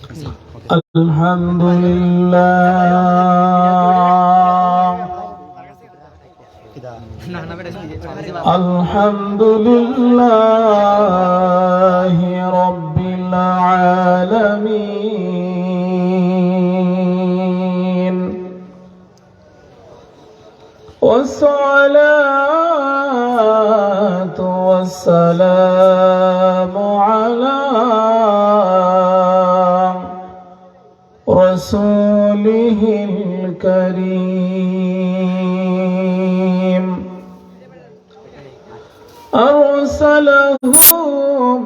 الحمد لله الحمد لله رب العالمين والصلاة والسلام على رسوله الكريم أرسله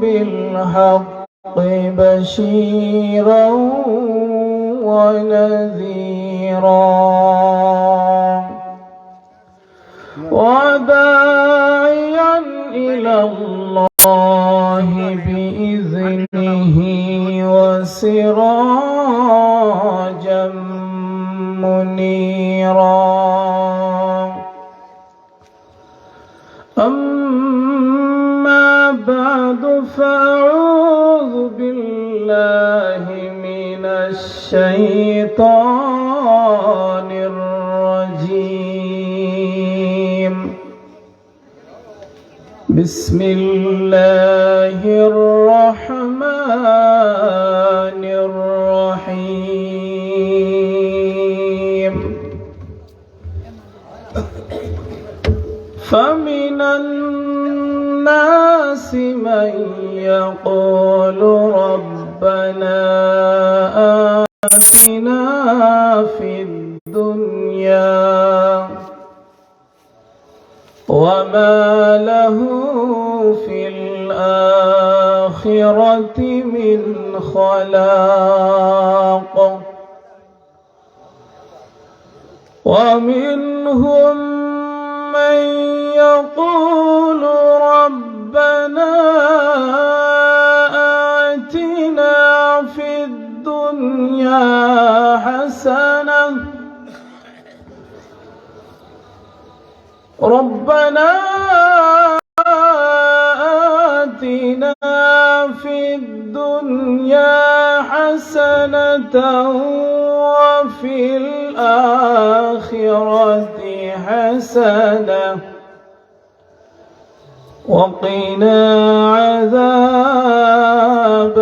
بالحق بشيرا ونذيرا وداعيا إلى الله بإذنه وسراجا منيرا أما بعد فأعوذ بالله من الشيطان الرجيم بسم الله الرحمن الرحيم فمن الناس من يقول ربنا آتنا في الدنيا وما له في الآخرة من خلاق ومنهم من يقول ربنا آتنا في الدنيا حسنة ربنا آتنا في الدنيا حسنة وفي الآخرة حسنة وقنا عذاب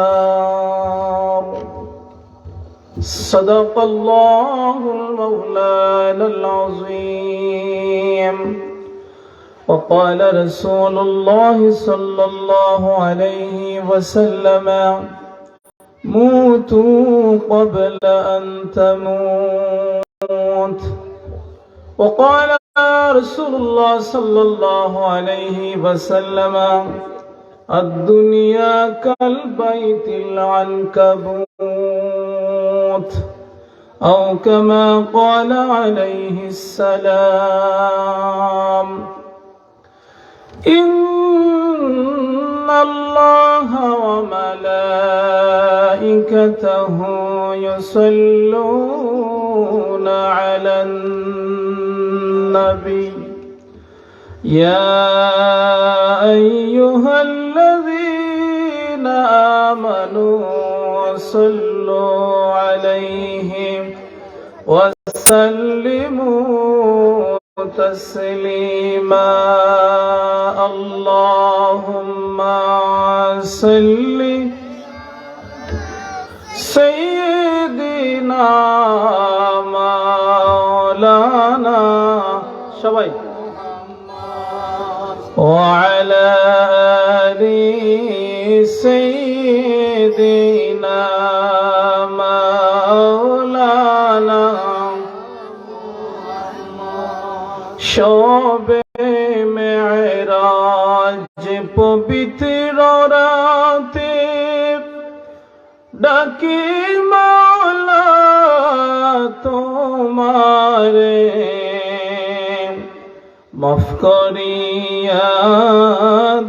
النار صدق الله المولانا العظيم وقال رسول الله صلى الله عليه وسلم موتوا قبل أن تموت وقال رسول الله صلى الله عليه وسلم الدنيا كالبيت العنكبوت أو كما قال عليه السلام إن الله وملائكته يصلون على النبي يا أيها الذين آمنوا صلوا عليه وسلموا تسليما اللهم صل سيدنا مولانا شباب وعلى آل سيدنا مولانا শবে মেরাজ পবিত্র রাতে ডাকি মাওলা তোমারে মাফ করিয়া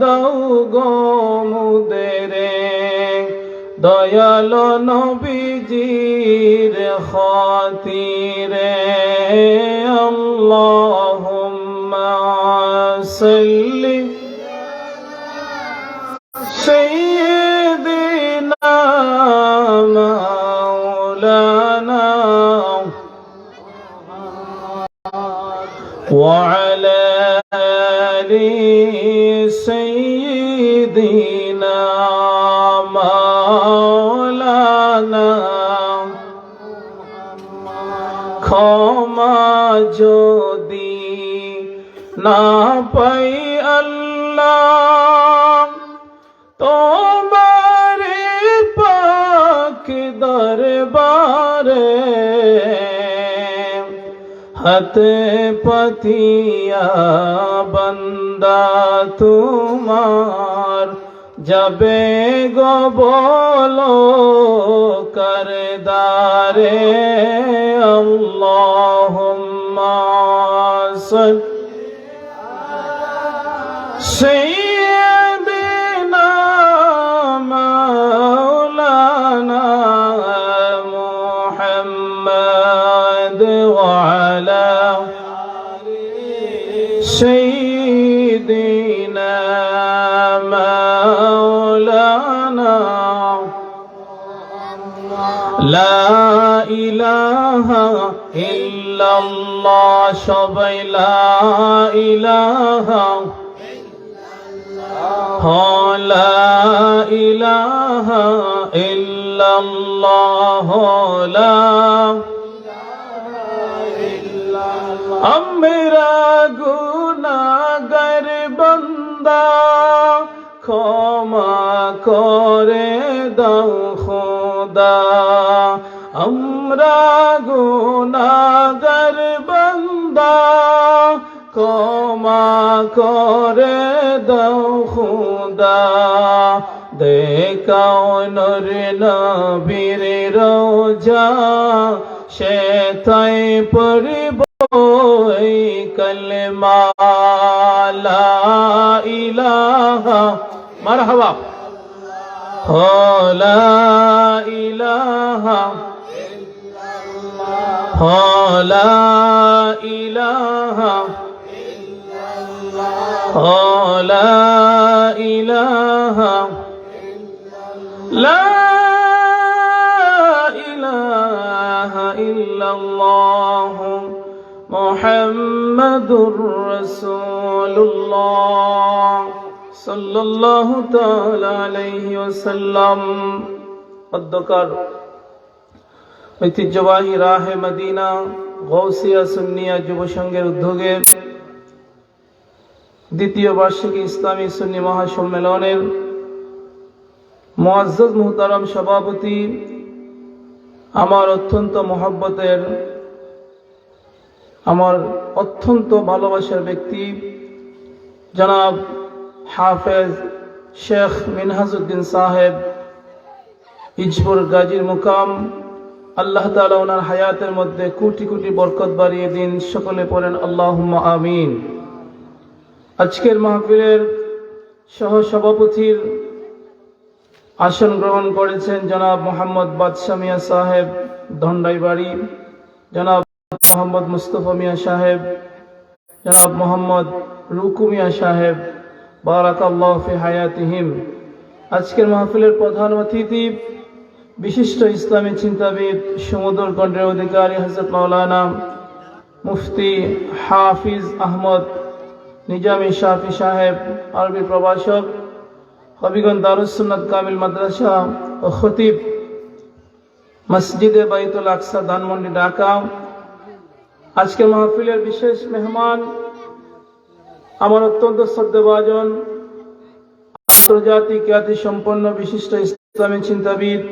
দাও গো মুদেরে দয়াল নবীজির খাতিরে আল্লাহুম্মা সাল্লি سيدنا مولانا وعلى آل سيدنا مولانا ক্ষমা যদি না পাই আল্লাহ তোমার পাক দরবারে হাতে পাতিয়া বান্দা তোমার যাবে গো বলো করদারে আল্লাহুম্মা সাইয়্যিদিনা মাওলানা মুহাম্মদ ওয়া আলা সাইয়্যিদিনা মাওলানা লা ইলাহা ইল্লাল্লাহ সবাই লা ইলাহা লা ইলাহা ইল্লাল্লাহ লা আমরা গুনাহগার বান্দা ক্ষমা করে দাও খোদা আমরা গুনাহগার বান্দা ক্ষমা করে দাও খোদা দেখাও নূর নবীর রওজা সেথায় পড়ব এই কালেমা লা ইলাহা মারহাবা লা ইলাহা লা ইলাহা লা ইলাহা লা ইলাহা ইল্লাল্লাহ মুহাম্মাদুর রাসূলুল্লাহ সাল্লাল্লাহু তাআলা আলাইহি ওয়াসাল্লাম। অধ্যকার ঐতিহ্যবাহী রাহে মদিনা গৌসিয়া সুন্নিয়া যুব সংঘের উদ্যোগে দ্বিতীয় বার্ষিকী ইসলামী সুন্নি মহাসম্মেলনের মুআজ্জাজ মুহতারাম সভাপতি আমার অত্যন্ত মহব্বতের আমার অত্যন্ত ভালোবাসার ব্যক্তি জনাব হাফেজ শেখ মিনহাজউদ্দিন সাহেব ইজপুর গাজীর মুকাম আল্লাহ তাআলা ওনার হায়াতের মধ্যে কোটি কোটি বরকত বাড়িয়ে দিন সকলে পড়েন আল্লাহুম্মা আমিন। আজকের মাহফিলের সহ সভাপতির আসন গ্রহণ করেছেন জনাব মোহাম্মদ বাদশা মিয়া সাহেব ধন্ডাইবাড়ি, জনাব মোহাম্মদ মুস্তফা মিয়া সাহেব, জনাব মোহাম্মদ রুকু মিয়া সাহেব বারাকাল্লাহু ফি হায়াতিহিম। আজকের মাহফিলের প্রধান অতিথি বিশিষ্ট ইসলামী চিন্তাবিদ সুমধুর কণ্ঠের অধিকারী হযরত মাওলানা মুফতি হাফিজ আহমদ নিজামী শাফি সাহেব, আরবি প্রভাষক, হবিগঞ্জ দারুস সুন্নাত কামিল মাদ্রাসা ও খতিব মসজিদে বাইতুল আকসা ধানমন্ডি ঢাকা। আজকের মাহফিলের বিশেষ মেহমান আমার অত্যন্ত শ্রদ্ধাভাজন আন্তর্জাতিক খ্যাতি সম্পন্ন বিশিষ্ট ইসলামী চিন্তাবিদ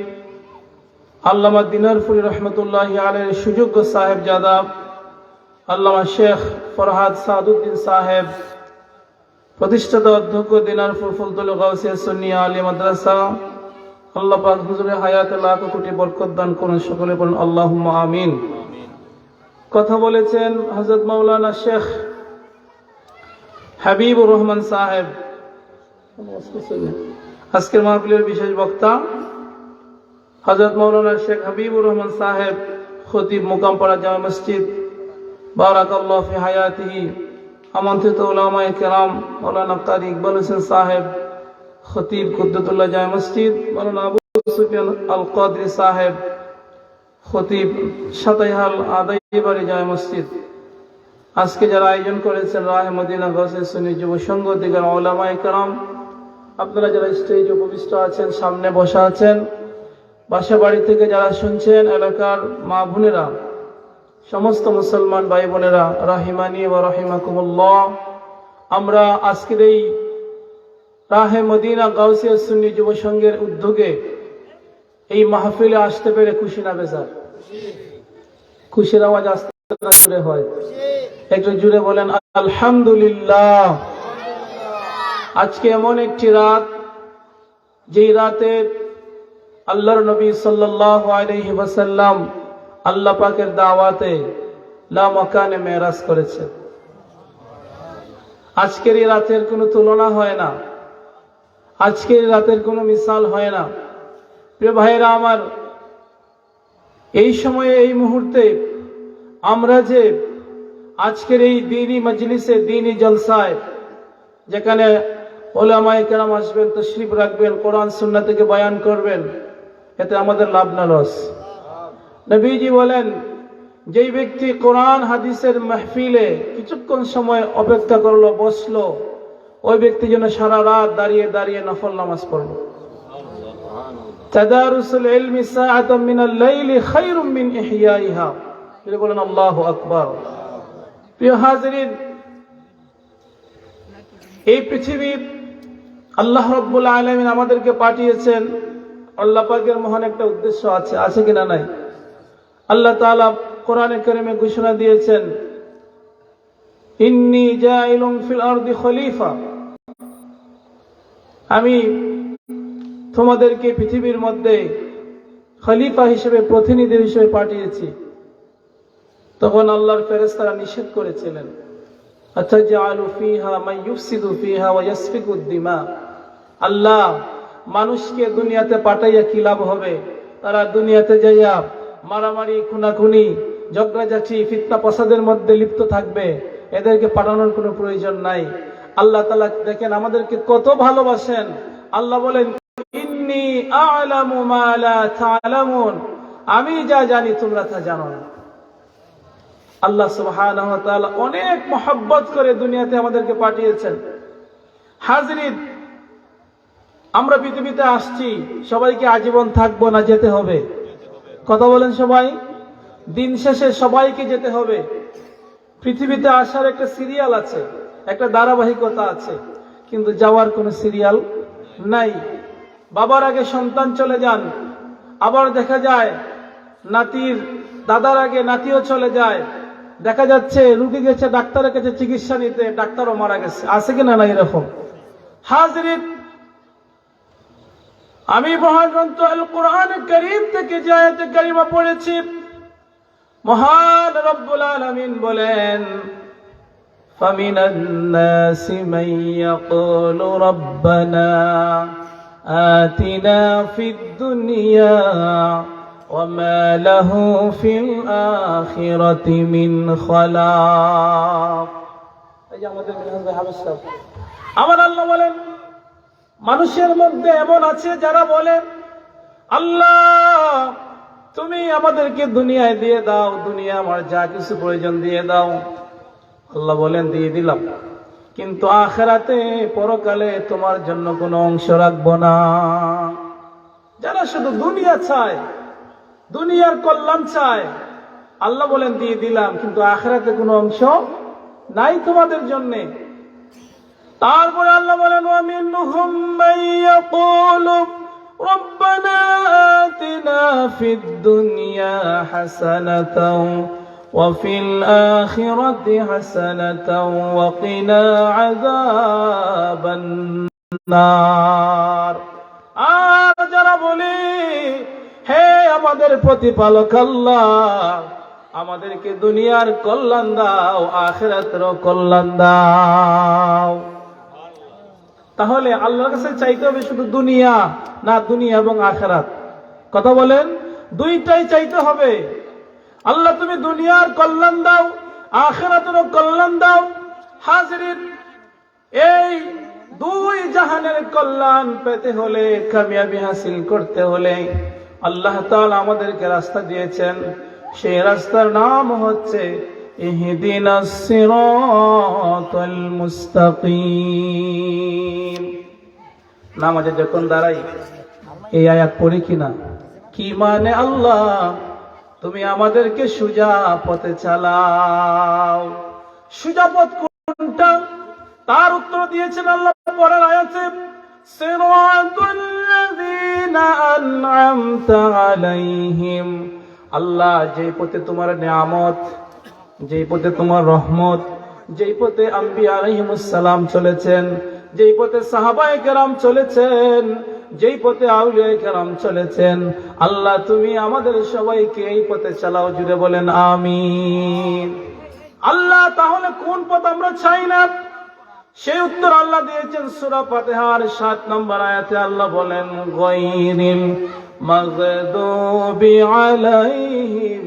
আল্লামা দিনারপুরি রহমতুল্লাহি আলাইহির সুযোগ্য সাহেবজাদা আল্লামা শেখ ফরহাদ সাদউদ্দিন সাহেব, প্রতিষ্ঠাতা অধ্যক্ষ দিনারপুর ফুলতলি গাউসিয়া সুন্নিয়া আলী মাদ্রাসা। আল্লাহ পাক হুজুরের হায়াতে লাখ কোটি বরকত দান করুন, সকলে বলুন আল্লাহুম্মা আমিন। কথা বলেছেন হযরত মাওলানা শেখ হাবিবুর রহমান সাহেব, আজকের মাহফিলের বিশেষ বক্তা হযরত মাওলানা শেখ হাবিবুর রহমান সাহেব, খতিব মুকামপাড়া জামে মসজিদ বারাকাল্লাহু ফি হায়াতিহি। আমন্ত্রিত উলামায়ে কেরাম মাওলানা কারি ইকবাল হোসেন সাহেব, খতিব কুদ্দতুল্লাহ জামে মসজিদ মাওলানা আবু সুফিয়ান আল কাদরি সাহেব, খতিব সাতাইহাল আদাইবাড়ি জামে মসজিদ, আজকে যারা আয়োজন করেছেন রাহে মদিনা গাউসে সুন্নি যুব সংঘ দিগর উলামায়ে কেরাম, আপনারা যারা স্টেজে উপবিষ্ট আছেন, সামনে বসা আছেন, বাসা বাড়ি থেকে যারা শুনছেন, এলাকার মা বোনেরা, সমস্ত মুসলমান ভাই বোনেরা, রাহিমানি ওয়া রাহিমাকুমুল্লাহ, আমরা আজকের এই রাহে মদিনা গাউসিয়া সুন্নি যুব সংঘের উদ্যোগে এই মাহফিলে আসতে পেরে খুশি না বেজার? খুশির আওয়াজ আসতে না জুড়ে হয়? একটু জুড়ে বলেন আলহামদুলিল্লাহ। আজকে এমন একটি রাত, যেই রাতে আল্লাহর নবী সাল্লাল্লাহু আলাইহি ওয়াসাল্লাম আল্লাহ পাকের দাওয়াতে লা মাকানে মেরাজ করেছেন। আজকের এই রাতের কোনো তুলনা হয় না, আজকের রাতের কোনো মিসাল হয় না। প্রিয় ভাইরা আমার, এই সময়ে এই মুহূর্তে আমরা যে আজকের এই দ্বীনি মজলিসে, দ্বীনি জলসায়, যেখানে উলামায়ে কেরাম আসবেন, তাশরীফ রাখবেন, কোরআন সুন্নাহ থেকে বয়ান করবেন, এতে আমাদের লাভ না লস? নবীজি বলেন, যেই ব্যক্তি কোরআন হাদিসের মাহফিলে কিছুক্ষণ সময় অপেক্ষা করলো, বসলো, ওই ব্যক্তি যেন সারা রাত দাঁড়িয়ে দাঁড়িয়ে নফল নামাজ পড়লো। তাদারুসুল ইলমি সাআতাম মিনাল লাইলি খায়রুম মিন ইহইয়াইহা। বলেন আল্লাহু আকবার। প্রিয় হাজিরিন, এই পৃথিবীর আল্লাহ রাব্বুল আলামিন আমাদেরকে পাঠিয়েছেন, আল্লাহ পাকের মহান একটা উদ্দেশ্য আছে, আছে কিনা নাই? আল্লাহ তাআলা কোরআনে কারিমে ঘোষণা দিয়েছেন, ইন্নী জাইলুন ফিল আরদি খলিফা, আমি তোমাদেরকে পৃথিবীর মধ্যে খলিফা হিসেবে, প্রতিনিধি হিসেবে পাঠিয়েছি। তখন আল্লাহর ফেরেশতারা নিষেধ করেছিলেন, আতাজআলু ফিহা মান ইউফসিদু ফিহা ওয়া ইয়াসফিকুদ দিমা। আল্লাহ, মানুষকে দুনিয়াতে পাঠাইয়া কি লাভ হবে? তারা দুনিয়াতে যাইয়া মারামারি, খুনাখুনি, ঝগড়াঝাটি, ফিতনা ফাসাদের মধ্যে লিপ্ত থাকবে। এদেরকে পাঠানোর কোনো প্রয়োজন নাই। আল্লাহ তাআলা দেখেন আমাদেরকে কত ভালোবাসেন। আল্লাহ বলেন, ইন্নী আ'লামু মা লা তা'লামুন, আমি যা জানি তোমরা তা জানো না। আল্লাহ সুবহানাহু ওয়া তাআলা অনেক মহব্বত করে দুনিয়াতে আমাদেরকে পাঠিয়েছেন। হাজরিন, আমরা পৃথিবীতে আসছি, সবাইকে আজীবন থাকবো না, যেতে হবে? কথা বলেন সবাই? দিন শেষে সবাইকে যেতে হবে। পৃথিবীতে আসার একটা সিরিয়াল আছে, একটা ধারাবাহিকতা আছে, কিন্তু যাওয়ার কোনো সিরিয়াল নাই। বাবার আগে সন্তান চলে যান, আবার দেখা যায় নাতির দাদার আগে নাতিও চলে যায়। দেখা যাচ্ছে রুগী গেছে ডাক্তারের কাছে চিকিৎসা নিতে, ডাক্তারও মারা গেছে। আছে কিনা না এরকম? হাজরিন, আমি মহাগ্রন্থ আল কোরআন কারীম থেকে যে আয়াতে কারিমা পড়েছি, মহান রব্বুল আলামিন বলেন, ফামিনান নাসি মান ইয়াকুলু রাব্বানা আতিনা ফিদ দুনিয়া ওয়া মা লাহু ফিল আখিরাতি মিন খালাক। এই যে আমাদের মিলন ভাই হামিদ সাহেব, আমার আল্লাহ বলেন, মানুষের মধ্যে এমন আছে যারা বলে, আল্লাহ তুমি আমাদেরকে দুনিয়ায় দিয়ে দাও, দুনিয়া আমার যা কিছু প্রয়োজন দিয়ে দাও। আল্লাহ বলেন, দিয়ে দিলাম, কিন্তু আখিরাতে, পরকালে তোমার জন্য কোনো অংশ রাখবো না। যারা শুধু দুনিয়া চায়, দুনিয়ার কল্যাণ চায়, আল্লাহ বলেন দিয়ে দিলাম, কিন্তু আখিরাতে কোনো অংশ নাই তোমাদের জন্যে। তারপরে আল্লাহ বলেন, ওয়া মিনহুম মান ইয়াকুলু রাব্বানা আতিনা ফিদ দুনিয়া হাসানাতাও ওয়া ফিল আখিরাতি হাসানাতাও ওয়া কিনা আযাবান নার। আর যারা বলে, হে আমাদের প্রতিপালক আল্লাহ, আমাদেরকে দুনিয়ার কল্যাণ দাও, আখিরাতেরও কল্যাণ দাও। তাহলে আল্লাহর কাছে চাইতে হবে শুধু দুনিয়া না, দুনিয়া এবং আখিরাত? কথা বলেন, দুইটাই চাইতে হবে। আল্লাহ তুমি দুনিয়ার কল্যাণ দাও, আখিরাতেরও কল্যাণ দাও। হাজরিন, এই দুই জাহানের কল্যাণ পেতে হলে, কামিয়াবি হাসিল করতে হলে আল্লাহ তাআলা আমাদেরকে রাস্তা দিয়েছেন। সেই রাস্তার নাম হচ্ছে ইহদিনাস সিরাতাল মুস্তাকিম। নামাজে যখন দাঁড়াই এই আয়াত পড়ি কিনা? কি মানে আল্লাহ তুমি আমাদেরকে সোজা পথে চালাও। সোজা পথ কোনটা? তার উত্তর দিয়েছেন আল্লাহ পরের আয়াতে, সিরাতাল্লাযীনা আন'আমতা আলাইহিম। আল্লাহ যেই পথে তোমার নিয়ামত, যেই পথে তোমার রহমত, যেই পথে আম্বিয়া আলাইহিমুস সালাম চলেছেন, যেই পথে সাহাবায়ে কেরাম চলেছেন, যেই পথে আউলিয়ায়ে কেরাম চলেছেন, আল্লাহ তুমি আমাদের সবাইকে এই পথে চালাও। জুড়ে বলেন আমিন। আল্লাহ তাহলে কোন পথ আমরা চাই না? সেই উত্তর আল্লাহ দিয়েছেন সূরা ফাতিহার ৭ নম্বর আয়াতে। আল্লাহ বলেন, গায়রিল মাগদুবি আলাইহিম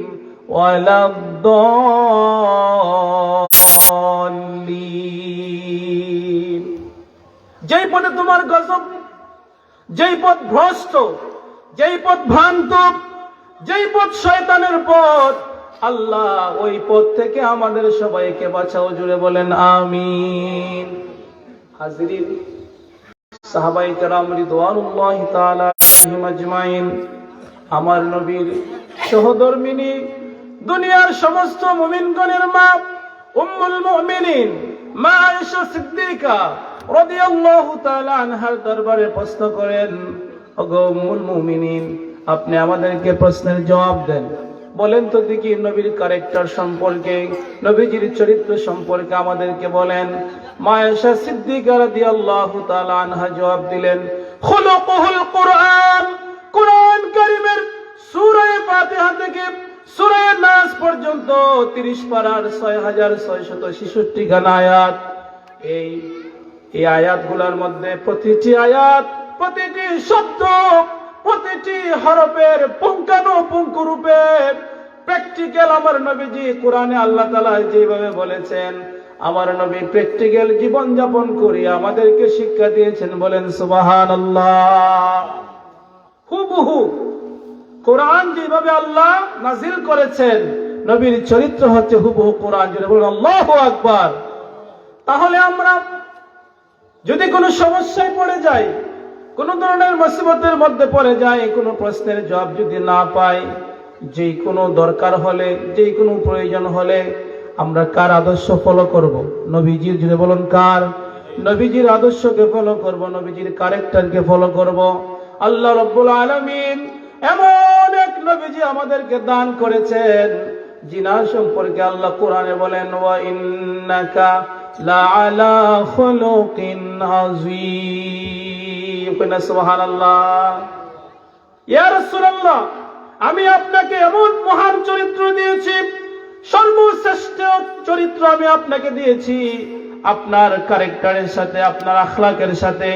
ওয়ালাদ-দাল্লিন। যেই পথে তোমার গজব, যেই পথ ভ্রষ্ট, যেই পথ ভ্রান্ত, যেই পথ শয়তানের পথ, আল্লাহ ওই পথ থেকে আমাদের সবাইকে বাঁচাও। জুড়ে বলেন আমিন। হাজিরিন, সাহাবায়ে কেরাম রিদওয়ানুল্লাহি তাআলা আলাইহিম আজমাইন, আমার নবীর সহধর্মিনী, দুনিয়ার সমস্ত মুমিনগণের মা, উম্মুল মুমিনিন মা আয়েশা সিদ্দিকা রাদিয়াল্লাহু তাআলা আনহার দরবারে প্রশ্ন করেন, ওগো উম্মুল মুমিনিন, আপনি আমাদেরকে প্রশ্নের জবাব দেন। বলেন তো দেখি নবীর ক্যারেক্টার সম্পর্কে, নবীজির চরিত্র সম্পর্কে আমাদেরকে বলেন। মা আয়েশা সিদ্দিকা রাদিয়াল্লাহু তাআলা আনহা জবাব দিলেন, খুলুকুল কুরআন। কুরআন কারীমের সূরা ফাতিহা থেকে সূরা নাস পর্যন্ত 30 পারার 6666 গান আয়াত। এই আয়াতগুলোর মধ্যে প্রতিটি আয়াত, প্রতিটি শব্দ, প্রতিটি হরফের পুঙ্খানুপুঙ্খ রূপে প্র্যাকটিক্যাল আমার নবীজি কোরআনে আল্লাহ তাআলা যেভাবে বলেছেন, আমার নবী প্র্যাকটিক্যাল জীবন যাপন করে আমাদেরকে শিক্ষা দিয়েছেন। বলেন সুবহানাল্লাহ। হুবহু কোরআন যেভাবে আল্লাহ নাজিল করেছেন, নবীর চরিত্র হচ্ছে হুবহু কোরআন। যদি বলেন আল্লাহু আকবার। তাহলে আমরা যদি কোনো সমস্যায় পড়ে যাই, কোন ধরনের মুসিবতের মধ্যে পড়ে যায়, কোনো প্রশ্নের জবাব যদি না পাই, যেই কোনো দরকার হলে, যেই কোনো প্রয়োজন হলে আমরা কার আদর্শ ফলো করব? নবীজির। যদি বলুন কার? নবীজির আদর্শকে ফলো করব, নবীজির ক্যারেক্টারকে ফলো করব। আল্লাহ রাব্বুল আলামিন এমন এক নবীজি আমাদেরকে দান করেছেন, জিনার সম্পর্কে আল্লাহ কোরআনে বলেন, ওয়া ইন্নাকা লাআলা খুলুকিন আযীম। সুবহানাল্লাহ। ইয়া রাসূলুল্লাহ, আমি আপনাকে এমন মহান চরিত্র দিয়েছি, সর্বশ্রেষ্ঠ চরিত্র আমি আপনাকে দিয়েছি। আপনার ক্যারেক্টারের সাথে, আপনার আখলাকের সাথে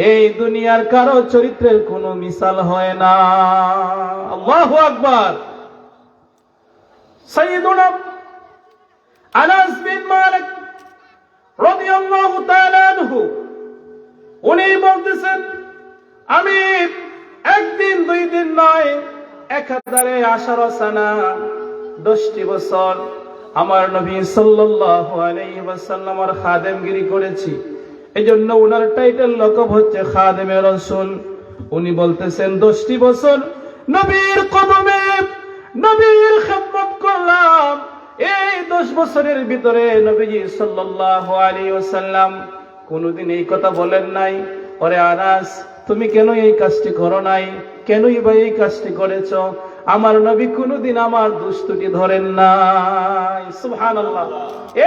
এই দুনিয়ার কারো চরিত্রের কোনো মিসাল হয় না। আল্লাহু আকবার। সাইয়্যিদুনা আনাস বিন মালিক রাদিয়াল্লাহু তাআলা আনহু উনি বলতেছেন, আমি একদিন দুই দিন নয়, একাধারে 18 সানা 10টি বছর আমার নবী সাল্লাল্লাহু আলাইহি ওয়াসাল্লামের খাদেমগিরি করেছি। এজন্য ওনার টাইটেল লকব হচ্ছে খাদেমে রাসূল। উনি বলতেছেন 10টি বছর নবীর কদমে, নবীর খিদমত করলাম। এই 10 বছরের ভিতরে নবীজি সাল্লাল্লাহু আলাইহি ওয়াসাল্লাম কোনদিন এই কথা বলেন নাই, ওরে আনাস তুমি কেন এই কাজটি করো নাই, কেনই বা এই কাজটি করেছ? আমার নবী কোনদিন আমার দুষ্টুটি ধরেন নাই। সুবহানাল্লাহ।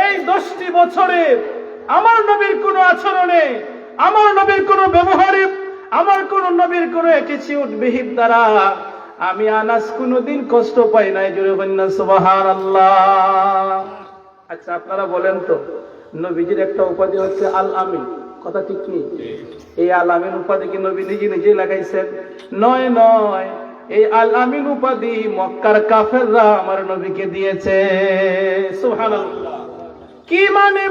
এই 10টি বছরে আমার নবীর কোন আচরণে, আমার নবীর কোন ব্যবহারে, আমার কোন নবীর কোন অ্যাটিটিউড বিহেভ দ্বারা আমি আনাস কোনদিন কষ্ট পাই নাই। জোরে বলেন সুবহানাল্লাহ। আচ্ছা আপনারা বলেন তো, নবীজির একটা উপাধি হচ্ছে আল আমিন, কথা ঠিক কি? এই আল আমিন উপাধি কি নবী নিজে লাগাইছেন? নয় নয়, এই আল আমিন উপাধি মক্কার কাফেররা আমার নবীকে দিয়েছে। সুবহানাল্লাহ। কি মানে?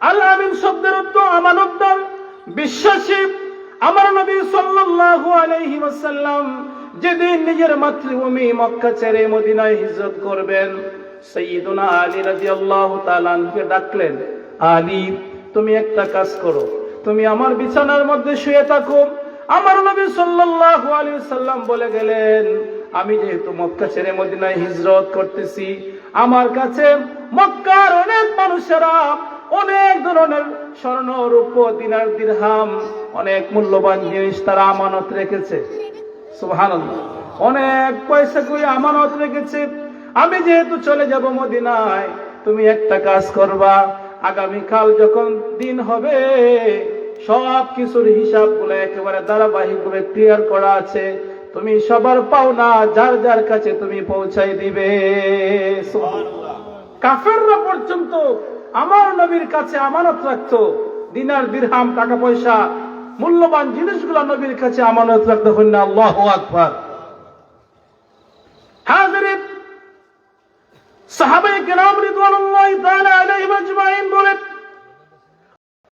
আল আমিন শব্দের অর্থ আমানতদার, বিশ্বাসী আমার নবী সাল্লাল্লাহু আলাইহি ওয়াসাল্লাম যেদিন নিজের মাতৃভূমি মক্কা ছেড়ে মদিনায় হিজরত করবেন, সাইয়্যিদুনা আলী রাদিয়াল্লাহু তাআলা আনহুকে ডাকলেন, আলী তুমি একটা কাজ করো, তুমি আমার বিছানার মধ্যে শুয়ে থাকো। আমার নবী সাল্লাল্লাহু আলাইহি ওয়াসাল্লাম বলে গেলেন, আমি যেহেতু মক্কা ছেড়ে মদিনায় হিজরত করতেছি, আমার কাছে মক্কার অনেক মানুষেরা অনেক ধরনের স্বর্ণ রূপ দিনার দিরহাম অনেক মূল্যবান জিনিস তারা আমানত রেখেছে। সুবহানাল্লাহ, অনেক পয়সা করে আমানত রেখেছে। আমি যেহেতু চলে যাব মদিনায়, তুমি একটা কাজ করবা, আগামীকাল যখন দিন হবে সব কিছুর হিসাবগুলো একেবারে ধারাবাহিকভাবে ক্লিয়ার করা আছে, তুমি সবার পাওনা যার যার কাছে তুমি পৌঁছাই দিবে। সুবহানাল্লাহ। কাফেররা পর্যন্ত আমার নবীর কাছে আমানত রাখতো, দিনার দিরহাম টাকা পয়সা মূল্যবান জিনিসগুলো নবীর কাছে আমানত রাখতো। আল্লাহু আকবার। হাজিরিন, সাহাবায়ে কেরাম রিদওয়ানুল্লাহি তাআলা আলাইহিম আজমাইন বলেন,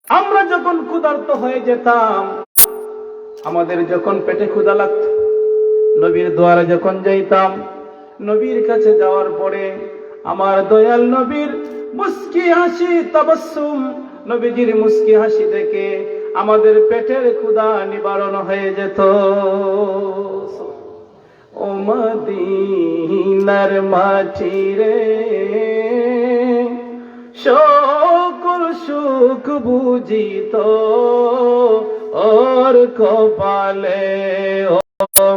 আমরা যখন ক্ষুধার্ত হয়ে যেতাম, আমাদের যখন পেটে ক্ষুধা লাগত, নবীর দুয়ারে যখন যাইতাম, নবীর কাছে যাওয়ার পরে আমার দয়াল নবীর মুস্কি হাসি, তাবাসসুম, নবীজির মুস্কি হাসি দেখে আমাদের পেটের ক্ষুধা নিবারণ হয়ে যেত। ও মদিনার মাটি রে, সকল সুখ বুঝিত ওর কপালে, ও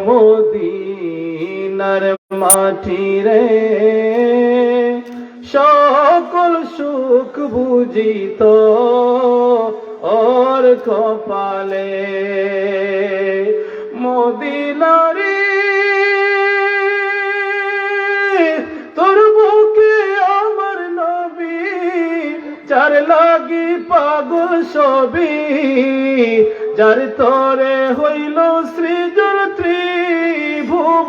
মদিনার মাটি রে, সকল সুখ বুঝিত ওর কপালে। মদিনারে তোর বুকে আমার নবী, যার লাগি পাগল সবই, যার তরে হইল সৃজন ত্রিভুবন।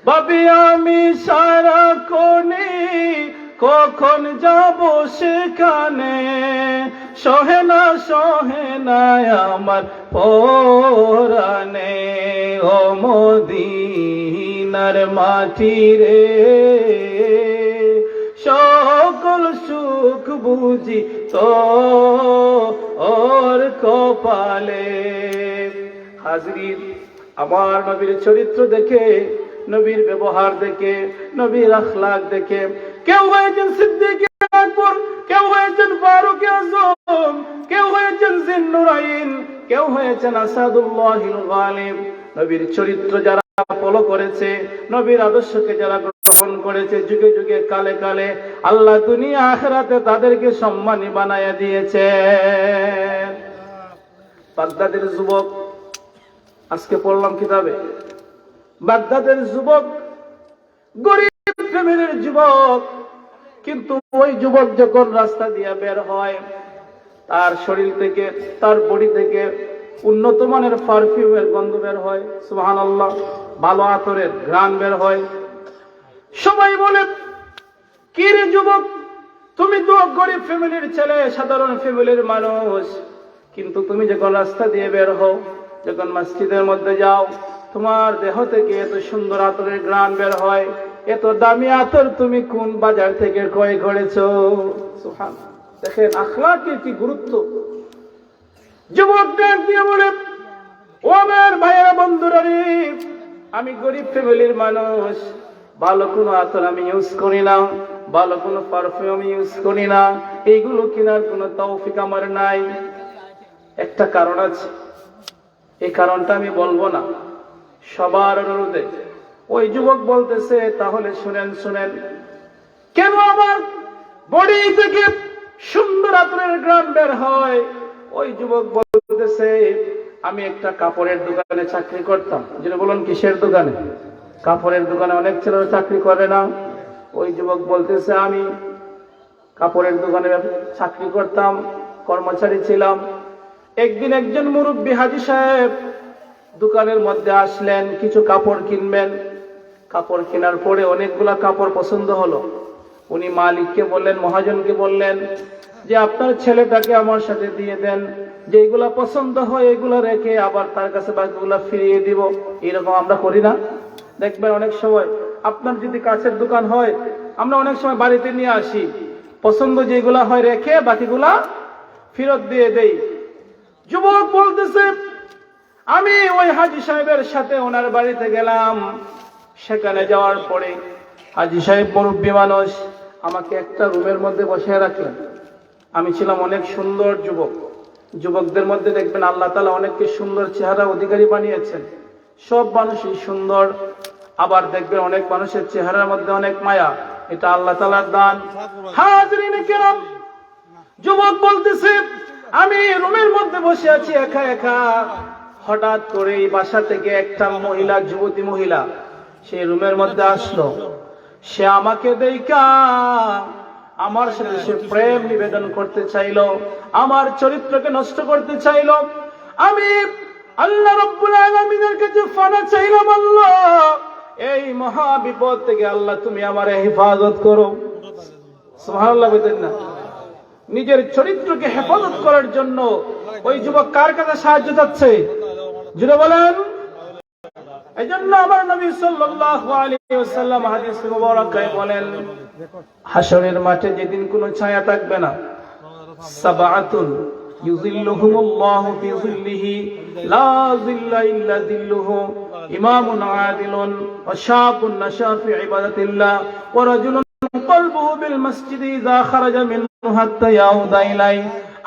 ভাবি আমি সারা কোণে কখন যাব সেখানে, সহে না আমার পরাণে। ও মদিনার মাটি রে, সকল সুখ বুঝি তো ওর কপালে। হাজরিন, আমার নবীর চরিত্র দেখে, নবীর ব্যবহার দেখে, নবীর আখলাক দেখে কেউ হয়েছেন সিদ্দিক আকবর, কেউ হয়েছেন ফারুক আজম, কেউ হয়েছেন জিন্নুরাইন, কেউ হয়েছেন আসাদুল্লাহিল গালিব। নবীর চরিত্র যারা ফলো করেছে, নবীর আদর্শকে যারা গ্রহণ করেছে, যুগে যুগে কালে কালে আল্লাহ দুনিয়া আখিরাতে তাদেরকে সম্মানী বানায়া দিয়েছে। বাগদাদের যুবক, আজকে পড়লাম কিতাবে, বাগদাদের যুবক গরিব ফ্যামিলির যুবক, কিন্তু ওই যুবক যখন রাস্তা দিয়ে বের হয়, তার শরীর থেকে, তার বডি থেকে উন্নত মানের পারফিউমের গন্ধ বের হয়। সুবহানাল্লাহ, ভালো আতরের ঘ্রাণ বের হয়। সবাই বলে, কি রে যুবক, তুমি তো গরিব ফ্যামিলির ছেলে, সাধারণ ফ্যামিলির মানুষ, কিন্তু তুমি যখন রাস্তা দিয়ে বের হও, যখন মসজিদের মধ্যে যাও, তোমার দেহ থেকে এত সুন্দর আতরের ঘ্রাণ বের হয়, এত দামি আতর তুমি কোন বাজার থেকে ক্রয় করেছো? সুবহানাল্লাহ। দেখেন আখলাকের কি গুরুত্ব। যুবক ডাক দিয়ে বলে, ও আমার ভাইয়েরা, বন্ধুরা রে, আমি গরিব ফ্যামিলির মানুষ, ভালো কোনো আতর আমি ইউজ করি না, ভালো কোনো পারফিউম আমি ইউজ করি না, এইগুলো কেনার কোনো তৌফিক আমার নাই। একটা কারণ আছে, এই কারণটা আমি বলবো না, সবার অনুরোধে। ওই যুবক বলতেছে, তাহলে শুনেন শুনেন, কেন আমার বডি থেকে সুন্দর আতরের ঘ্রাণ বের হয়? ওই যুবক বলতেছে, আমি একটা কাপড়ের দোকানে চাকরি করতাম। যেটা বলুন, কিসের দোকানে? কাপড়ের দোকানে অনেক ছেলেরা চাকরি করে না? ওই যুবক বলতেছে, আমি কাপড়ের দোকানে চাকরি করতাম, কর্মচারী ছিলাম। একদিন একজন মুরব্বী হাজী সাহেব দোকানের মধ্যে আসলেন, কিছু কাপড় কিনবেন। কাপড় কেনার পরে অনেকগুলা কাপড় পছন্দ হলো। উনি মালিককে বললেন, মহাজনকে বললেন, যে আপনার ছেলেটাকে আমার সাথে দিয়ে দেন, যে এগুলা পছন্দ হয় এগুলা রেখে আবার তার কাছে বাকিগুলা ফিরিয়ে দিব। এরকম আমরা করি না? দেখবেন অনেক সময় আপনার যদি কাছের দোকান হয়, আমরা অনেক সময় বাড়িতে নিয়ে আসি, পছন্দ যেগুলা হয় রেখে বাকিগুলা ফেরত দিয়ে দেই। যুবক বলতেছে, আমি ওই হাজী সাহেবের সাথে ওনার বাড়িতে গেলাম। সেখানে যাওয়ার পরে হাজী সাহেব মুরব্বী মানুষ, আমাকে একটা রুমের মধ্যে বসিয়ে রাখলেন। আমি ছিলাম অনেক সুন্দর যুবক। যুবকদের মধ্যে দেখবেন আল্লাহ তাআলা অনেককে সুন্দর চেহারা অধিকারী বানিয়েছেন। সব মানুষই সুন্দর, আবার দেখবেন অনেক মানুষের চেহারার মধ্যে অনেক মায়া, এটা আল্লাহ তাআলার দান। হাজরিনে কেরাম, যুবক বলতেছে, আমি রুমের মধ্যে বসে আছি একা একা। হঠাৎ করে এই বাসা থেকে একটা মহিলা, যুবতী মহিলা, সে রুমের মধ্যে আসলো। সে আমাকে দেখা আমার সাথে সে প্রেম নিবেদন করতে চাইলো, আমার চরিত্রকে নষ্ট করতে চাইলো। আমি আল্লাহ রাব্বুল আলামিনের কাছে ফানা চাইলাম, আল্লাহ এই মহা বিপদ থেকে আল্লাহ তুমি আমারে হেফাজত করো। সুবহানাল্লাহ বলেন না? নিজের চরিত্রকে হেফাজত করার জন্য ওই যুবক কার কাছে সাহায্য চাচ্ছে? জুড়ে বলেন। এই জন্য আমার নবী সাল্লাল্লাহু আলাইহি ওয়াসাল্লাম হাদিস মুবারাকায় বলেন, হাশরের মাঠে যেদিন কোনো ছায়া থাকবে না, সাবআতুন ইউযিল্লুহুমুল্লাহু ফি যিল্লিহি লা যিল্লা ইল্লা যিল্লুহু, ইমামুন আদিলুন ওয়া শাবুন নাশা ফি ইবাদাতিল্লাহ ওয়া রাজুলুন কলবুহু বিল মাসজিদি ইযা খারাজা মিনহু হাত্তা ইয়াউদা ইলাই।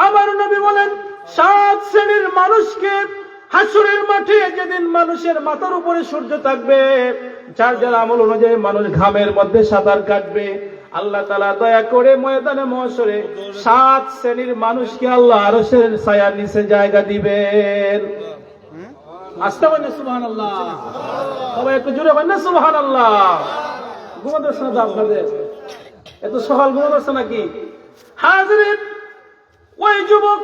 আমার নবী বলেন, 7 শ্রেণীর মানুষকে হাসরের মাঠে যেদিন মানুষের মাথার উপরে সূর্য থাকবে, যার যার আমল অনুযায়ী মানুষ ঘামের মধ্যে সাঁতার কাটবে, আল্লাহ তাআলা দয়া করে ময়দানে মহশরে 7 শ্রেণীর মানুষকে আল্লাহ আরশের ছায়ার নিচে জায়গা দিবেন। আস্তে বলেন সুবহানাল্লাহ। সবাই একটু জোরে বলেন সুবহানাল্লাহ। ঘুমাতেছে না আপনাদের? এত সকাল ঘুমাতেছে নাকি? হাজরিন, ওই যুবক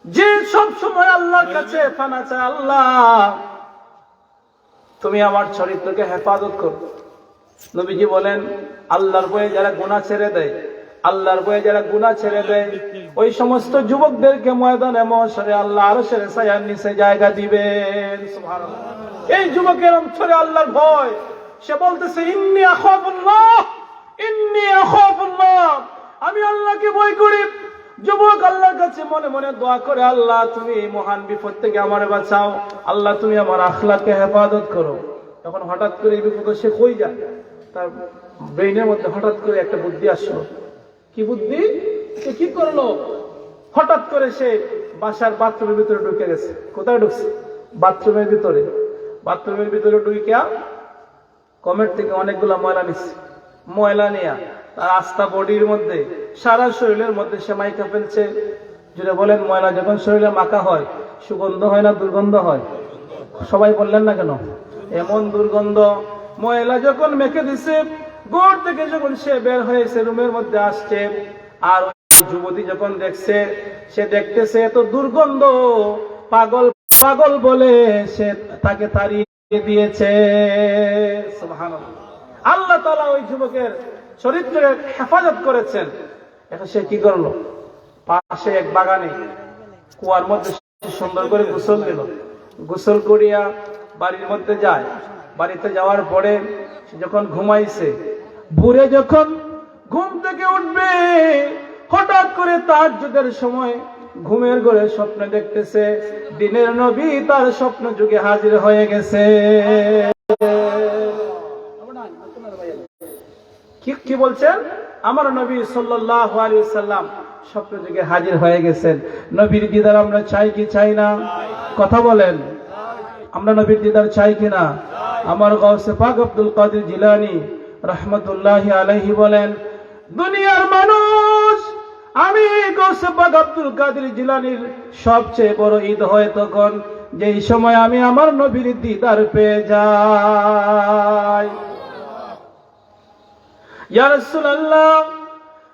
যে সব সময় আল্লাহর কাছে ফানা চায়, আল্লাহ তুমি আমার চরিত্রকে হেফাজত করো। নবীজি বলেন, আল্লাহর ভয়ে যারা গুনাহ ছেড়ে দেয়, আল্লাহর ভয়ে যারা গুনাহ ছেড়ে দেয়, ওই সমস্ত যুবকদেরকে ময়দানে মহশরে আল্লাহ আরশের ছায়ার নিচে জায়গা দিবেন। সুবহানাল্লাহ। এই যুবকের অন্তরে আল্লাহর ভয়, সে বলতেছে, ইন্নী আখাফুল্লাহ, ইন্নী আখাফুল্লাহ, আমি আল্লাহকে ভয় করি। যুবক আল্লাহর কাছে মনে মনে দোয়া করে, আল্লাহ তুমি এই মহান বিপদ থেকে আমারে বাঁচাও, আল্লাহ তুমি আমার আখলাককে হেফাজত করো। তখন হঠাৎ করে এই বিপদ সে কই যায়, তার ব্রেইনের মধ্যে হঠাৎ করে একটা বুদ্ধি আসলো। কি বুদ্ধি? সে কি করলো, হঠাৎ করে সে বাসার বাথরুমের ভিতরে ঢুকে গেছে। কোথায় ঢুকছে? বাথরুমের ভিতরে। বাথরুমের ভিতরে ঢুকিয়া কমেট থেকে অনেকগুলা ময়লা নিচ্ছে। ময়লা নিয়া তার আস্থা বডির মধ্যে, সারা শরীরের মধ্যে সে মাইকা ফেলছে। যেটা বলেন, ময়লা যখন শরীরে মাখা হয় সুগন্ধ হয় না দুর্গন্ধ হয়? সবাই বললেন না কেন? এমন দুর্গন্ধ। ময়লা যখন মেখে দিছে, ঘর থেকে যখন সে বের হয়েছে, রুমের মধ্যে আসছে, আর যুবতী যখন দেখছে, সে দেখতেছে এত দুর্গন্ধ, পাগল পাগল বলে সে তাকে তাড়িয়ে দিয়েছে। সুবহানাল্লাহ। আল্লাহ তাআলা ওই যুবকের চরিত্রের হেফাজত করেছেন। এখন সে কি করলো? পাশে এক বাগানে কুয়ার মধ্যে সুন্দর করে গোসল দিল। গোসল করিয়া বাড়ির মধ্যে যায়। বাড়িতে যাওয়ার পরে সে যখন ঘুমাইছে, ভোরে যখন ঘুম থেকে উঠবে, হঠাৎ করে তাহাজ্জুদের সময় ঘুমের ঘরে স্বপ্ন দেখতেছে, দিনের নবী তার স্বপ্ন যুগে হাজির হয়ে গেছে। কি বলছেন? আমার নবী সাল্লাল্লাহু আলাইহি ওয়াসাল্লাম স্বপ্ন যুগে হাজির হয়ে গেছেন। নবীর দিদার আমরা চাই কি চাই না? কথা বলেন। আমরা নবীর দিদার চাই কিনা? আমার গাউসে পাক আব্দুল কাদের জিলানী রাহমাতুল্লাহি আলাইহি বলেন, দুনিয়ার মানুষ, আমি গাউসে পাক আব্দুল কাদের জিলানীর সবচেয়ে বড় ঈদ হয় তখন যেই সময় আমি আমার নবীর দিদার পেয়ে যাই। ইয়া রাসূলুল্লাহ,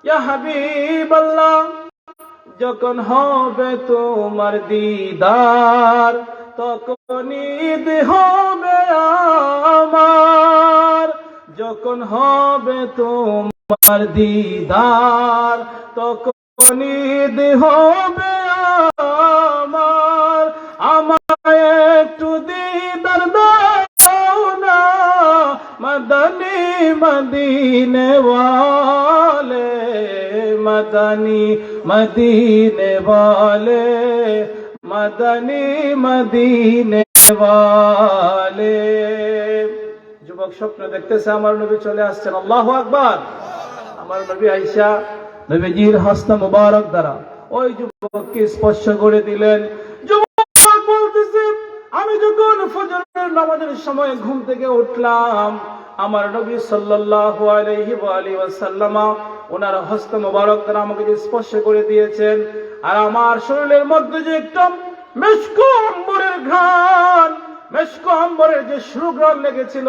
ইয়া হাবিবাল্লাহ, যখন হবে তোমার দিদার তখন ঈদ হবে আমার, যখন হবে তোমার তোমার দিদার তখন ঈদ হবে আমার, আমায় একটু দিদার দাও না মদনী মদিনে ওয়ালে, মদনী মদিনে ওয়ালে, মদনী মদিনে ওয়ালে। যুবক স্বপ্ন দেখতেছে আমার নবী চলে আসছেন, আল্লাহু আকবার। আমার নবী আয়েশা নবীজির হস্ত মুবারক দ্বারা ওই যুবককে স্পর্শ করে দিলেন। যুবক বলতেছে, আমি যখন ফজরের নামাজের সময় ঘুম থেকে উঠলাম, আমার নবী সাল্লাল্লাহু আলাইহি ওয়া আলিহি ওয়াসাল্লাম ওনার হস্ত মুবারক দ্বারা আমাকে যে স্পর্শ করে দিয়েছেন, আর আমার শরীরের মধ্যে যে একটা মিশক আম্বরের ঘ্রাণ, মিশক আম্বরের যে সুঘ্রাণ লেগেছিল,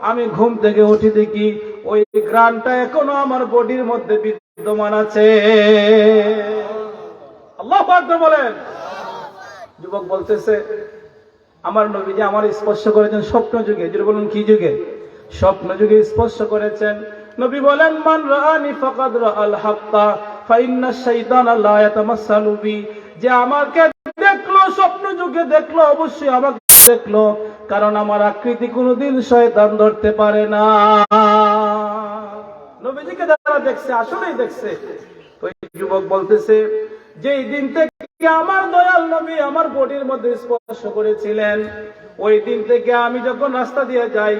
আমি ঘুম থেকে উঠে দেখি ওই ঘ্রাণটা এখনো আমার বডির মধ্যে বিদ্যমান আছে। আল্লাহু আকবার বলেন। যুবক বলতেছে, আমার নবী যে আমার স্পর্শ করেছেন স্বপ্ন যুগে। যদি বলুন কি যুগে? স্বপ্ন যুগে স্পর্শ করেছেন। নবী বলেন, মান রাআনি ফাকাদ রাআল হাক্কা ফাইন্না শাইতানা লা ইয়াতামাসসালু বি, যে আমাকে দেখলো স্বপ্ন যুগে দেখলো, অবশ্যই আমাকে দেখলো, কারণ আমার আকৃতি কোনোদিন শয়তান ধরতে পারে না। নবীজিকে যারা দেখছে আসলেই দেখছে। ওই যুবক বলতেছে, যেই দিন থেকে আমার দয়াল নবী আমার বডির মধ্যে স্পর্শ করেছিলেন, ওই দিন থেকে আমি যখন রাস্তা দিয়ে যাই,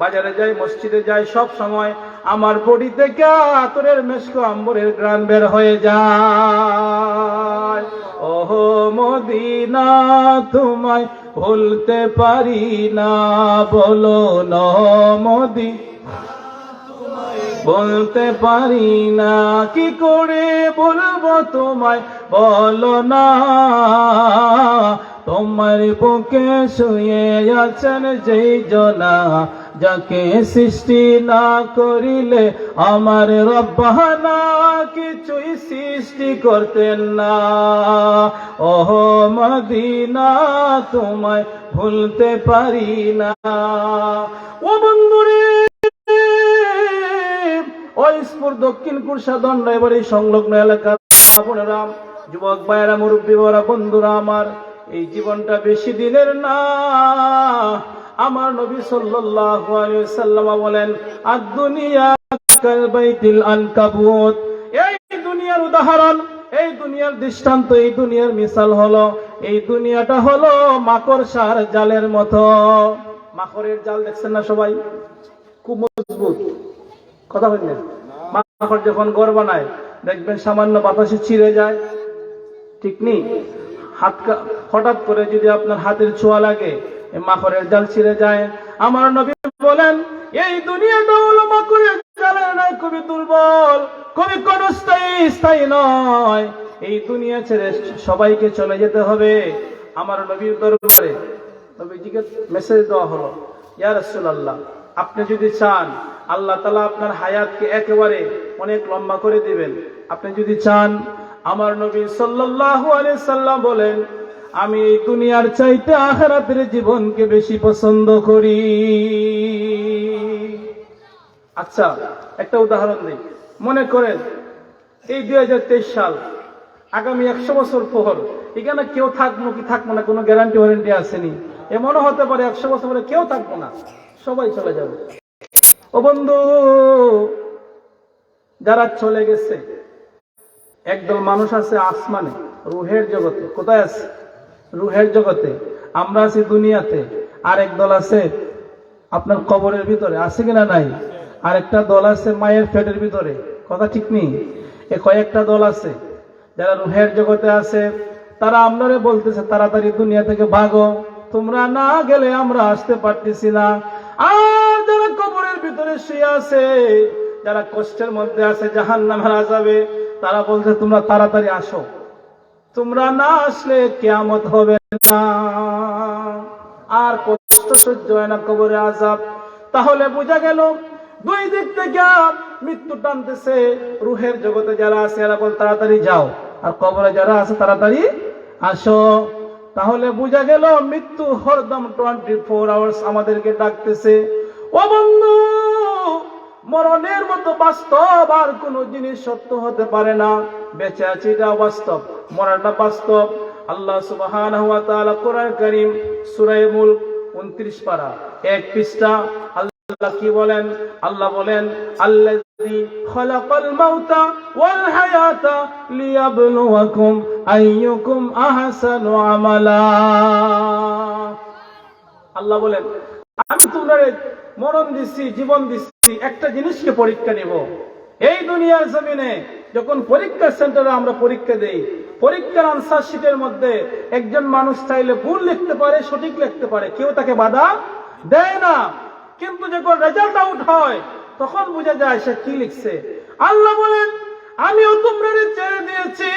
বাজারে যাই, মসজিদে যাই, সব সময় আমার বডি থেকে আতরের মিশক আম্বরের ঘ্রাণ বের হয়ে যায়। ওহো মদিনা তোমায় ভুলতে পারি না, বলো না মদিনা বলতে পারি না, কি করে বলবো তোমায় বলো না, তোমার বুকে শুয়ে আছেন যেই জনা, যাকে সৃষ্টি না করিলে আমার রব্বানা কিছুই সৃষ্টি করতেন না। ওহ মদিনা তোমায় ভুলতে পারি না। ও বন্ধুরে, ওইসপুর দক্ষিণ কুরসা দণ্ড এবার এই সংলগ্ন এলাকার বোনেরা, যুবক ভাইয়েরা, মুরব্বী বড়রা, বন্ধুরা আমার, এই জীবনটা বেশি দিনের না। আমার নবী সাল্লাল্লাহু আলাইহি ওয়াসাল্লাম বলেন, আদ-দুনিয়া কালবাইতিল আনকাবুত, এই দুনিয়ার উদাহরণ, এই দুনিয়ার দৃষ্টান্ত, এই দুনিয়ার মিসাল হলো, এই দুনিয়াটা হলো মাকড়সার জালের মতো। মাকড়ের জাল দেখছেন না সবাই? খুব মজবুত, কথা বললেন। মাকড় যখন ঘর বানায় দেখবেন সামান্য বাতাসে ছিঁড়ে যায়, ঠিক নেই? হঠাৎ করে যদি আপনার হাতের ছোঁয়া লাগে, মাকড়ের জাল ছিঁড়ে যায়। আমার নবী বলেন, এই দুনিয়াটা হলো মাকড়ের জালের নয়, খুবই দুর্বল, খুবই স্থায়ী নয়। এই দুনিয়া ছেড়ে সবাইকে চলে যেতে হবে। আমার নবীর দরবারে নবীজিকে মেসেজ দেওয়া হলো, ইয়া রাসূলুল্লাহ, আপনি যদি চান আল্লাহ তাআলা আপনার হায়াতকে একেবারে অনেক লম্বা করে দিবেন, আপনি যদি চান, আমার নবী সাল্লাল্লাহু আলাইহি সাল্লাম বলেন, আমি এই দুনিয়ার চাইতে আখিরাতের জীবনকে বেশি পছন্দ করি। আচ্ছা, একটা উদাহরণ দিই। মনে করেন এই 2023 সাল, আগামী 100 বছর পর এখানে কেউ থাকবো কি থাকবো না কোনো গ্যারান্টি ওয়ারেন্টি আসেনি। এমনও হতে পারে 100 বছর পরে কেউ থাকবো না, সবাই চলে যাবে। ও বন্ধু, যারা চলে গেছে, একদল মানুষ আছে আসমানে, রুহের জগতে। কোথায় আছে? রুহের জগতে। আমরা আছি দুনিয়াতে। আর এক দল আছে আপনার কবরের ভিতরে, আছে কিনা নাই? আরেকটা দল আছে মায়ের পেটের ভিতরে, কথা ঠিক নেই? এ কয়েকটা দল আছে যারা রুহের জগতে আছে। তারা আমরারে বলতেছে, তাড়াতাড়ি দুনিয়া থেকে ভাগো, তোমরা না গেলে আমরা আসতে পারতেছি না। আর যারা কবরের ভিতরে শুয়ে আছে, যারা কষ্টের মধ্যে আছে, জাহান্নামের আযাবে, তারা বলছে, তোমরা তাড়াতাড়ি আসো, তোমরা না আসলে কিয়ামত হবে না। আর কষ্ট সহ্য হয় না, কবরে আযাব। তাহলে বোঝা গেল দুই দিক থেকে মৃত্যু টানতেছে। রুহের জগতে যারা আছে এরা বল তাড়াতাড়ি যাও, আর কবরে যারা আছে তাড়াতাড়ি আসো। তাহলে বোঝা গেল মৃত্যু হরদম 24 আওয়ার্স আমাদেরকে ডাকতেছে। ও বন্ধু, মরণের মতো বাস্তব আর কোন জিনিস সত্য হতে পারে না। বেঁচে আছি এটা বাস্তব, মরণটা বাস্তব। আল্লাহ সুবহানাহু ওয়া তাআলা কোরআন কারীম সূরা মুলক 29 পারা 1 পৃষ্ঠা আল্লাহ কি বলেন? আল্লাহ বলেন, আল্লাযী খালাকাল মাউতা ওয়াল হায়াতা লিয়াবলুয়াকুম আইয়ুকুম আহসানু আমালা। আল্লাহ বলেন, আমি তোমাদের মরণ দিচ্ছি, জীবন দিচ্ছি, একটা জিনিসকে পরীক্ষা নিব। এই দুনিয়ার জমিনে যখন পরীক্ষা সেন্টারে আমরা পরীক্ষা দেই, পরীক্ষার আনসার শিটের মধ্যে একজন মানুষ চাইলে ভুল লিখতে পারে, সঠিক লিখতে পারে, কেউ তাকে বাধা দেয় না। কিন্তু যখন রেজাল্ট আউট হয় তখন বোঝা যায় সে কি লিখছে। আল্লাহ বলেন, আমিও তোমাদের ছেড়ে দিয়েছি,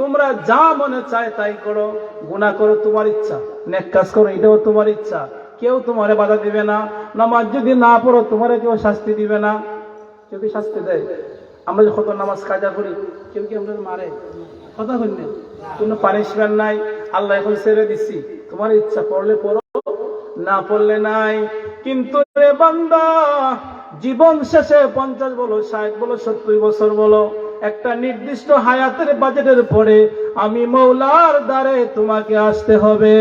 তোমরা যা মনে চায় তাই করো, গুনাহ করো তোমার ইচ্ছা, নেক কাজ করো এটাও তোমার ইচ্ছা, কেউ তোমারে বাধা দিবে না। নামাজ যদি না পড়ো তোমারে কেউ শাস্তি দিবে না। কেউ কি শাস্তি দেয়? আমরা যখন নামাজ কাজা করি কেউ কি আমাদের মারে? কথা বলি না, কোনো পানিশমেন্ট নাই। আল্লাহ এখন ছেড়ে দিচ্ছি, তোমার ইচ্ছা, পড়লে পড়ো, না পড়লে নাই। কিন্তু রে বান্দা, জীবন শেষে 50 বলো, 60 বলো, 70 বছর বলো, একটা নির্দিষ্ট হায়াতের বাজেটের পরে আমি মওলার দ্বারে তোমাকে আসতে হবে।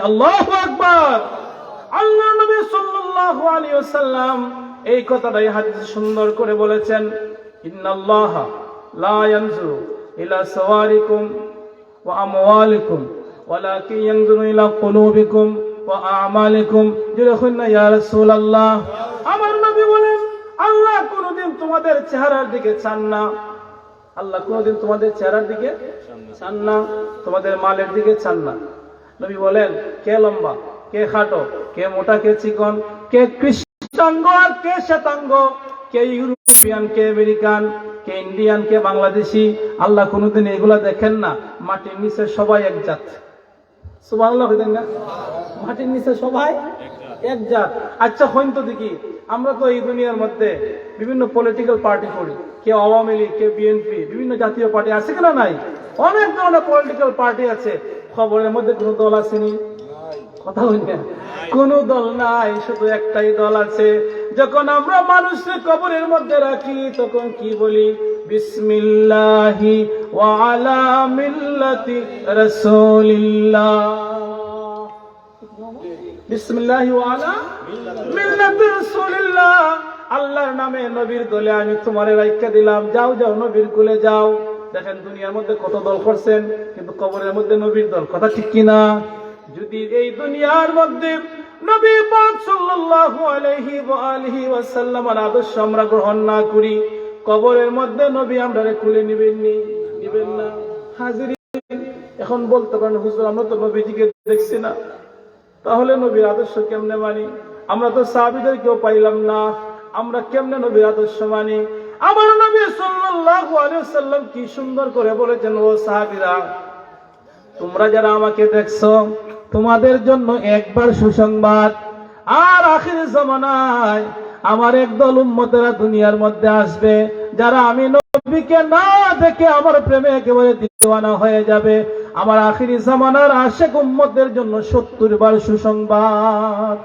আল্লাহু আকবার। আল্লাহ নবী সাল্লাল্লাহু আলাইহি ওয়াসাল্লাম এই কথাটাই হাদিসে সুন্দর করে বলেছেন, ইন্নাল্লাহা লা ইয়ানজুরু ইলা সাওয়ারিকুম ওয়া আমওয়ালিকুম ওয়ালাকিন ইয়ানজুরু ইলা কুলুবিকুম ওয়া আমালিকুম। যখন না ইয়া রাসূলুল্লাহ, আমার নবী বলেন, আল্লাহ কোনদিন তোমাদের চেহারার দিকে চান না। আল্লাহ কোনদিন তোমাদের চেহারার দিকে চান না, তোমাদের মালের দিকে চান না। নবী বলেন, কে লম্বা, কে খাটো, কে মোটা, কে চিকন, কে কৃষ্ণাঙ্গ আর কে শ্বেতাঙ্গ, কে ইউরোপিয়ান, কে আমেরিকান, কে ইন্ডিয়ান, কে বাংলাদেশি, আল্লাহ কোনদিন এগুলা দেখেন না। মাটির নিচে সবাই এক জাত। সুবহানাল্লাহ বলেন না? মাটির নিচে সবাই এক জাত। আচ্ছা হইন তো দেখি, আমরা তো এই দুনিয়ার মধ্যে বিভিন্ন পলিটিক্যাল পার্টি করি, কেউ আওয়ামী লীগ, কেউ বিএনপি, বিভিন্ন জাতীয় পার্টি আছে কিনা? নাই। অনেক ধরনের পলিটিক্যাল পার্টি আছে। খবরের মধ্যে কোন দল আসেনি? কথা হইন না, কোন দল নাই, শুধু একটাই দল আছে। যখন আমরা মানুষের কবরের মধ্যে রাখি তখন কি বলি? বিসমিল্লাহি ওয়া আলা মিল্লাতি রাসূলিল্লাহ। বিসমিল্লাহি ওয়া আলা মিল্লাতি রাসূলিল্লাহ। আল্লাহর নামে নবীর দলে আমি তোমারে রাইখা দিলাম, যাও যাও নবীর কুলে যাও। দেখেন দুনিয়ার মধ্যে কত দল করছেন, কিন্তু কবরের মধ্যে নবীর দল। কথা ঠিক কিনা? যদি এই দুনিয়ার মধ্যে নবী পাক সাল্লাল্লাহু আলাইহি ওয়া আলিহি ওয়াসাল্লামের আদর্শ আমরা গ্রহণ না করি, কবরের মধ্যে নবী আমরারে কুলে নিবেন না। হাজিরিন, এখন বলতে পারেন, হুজুর আমরা তো নবীজিকে দেখছি না, তাহলে নবীর আদর্শ কেমনে মানি? আমরা তো সাহাবীদের কেউ পাইলাম না, আমরা কেমনে নবীর আদর্শ মানি? আমার নবী সাল্লাল্লাহু আলাইহি ওয়াসাল্লাম কি সুন্দর করে বলেছেন, ও সাহাবীরা, তোমরা যারা আমাকে দেখছো, তোমাদের জন্য একবার সুসংবাদ, আর আখির জামানায় আমার একদল উম্মতেরা দুনিয়ার মধ্যে আসবে, যারা আমি নবীকে না দেখে আমার প্রেমে একেবারে দিওয়ানা হয়ে যাবে। আমার আখিরি জামানার আশিক উম্মতদের জন্য 70 বার সুসংবাদ।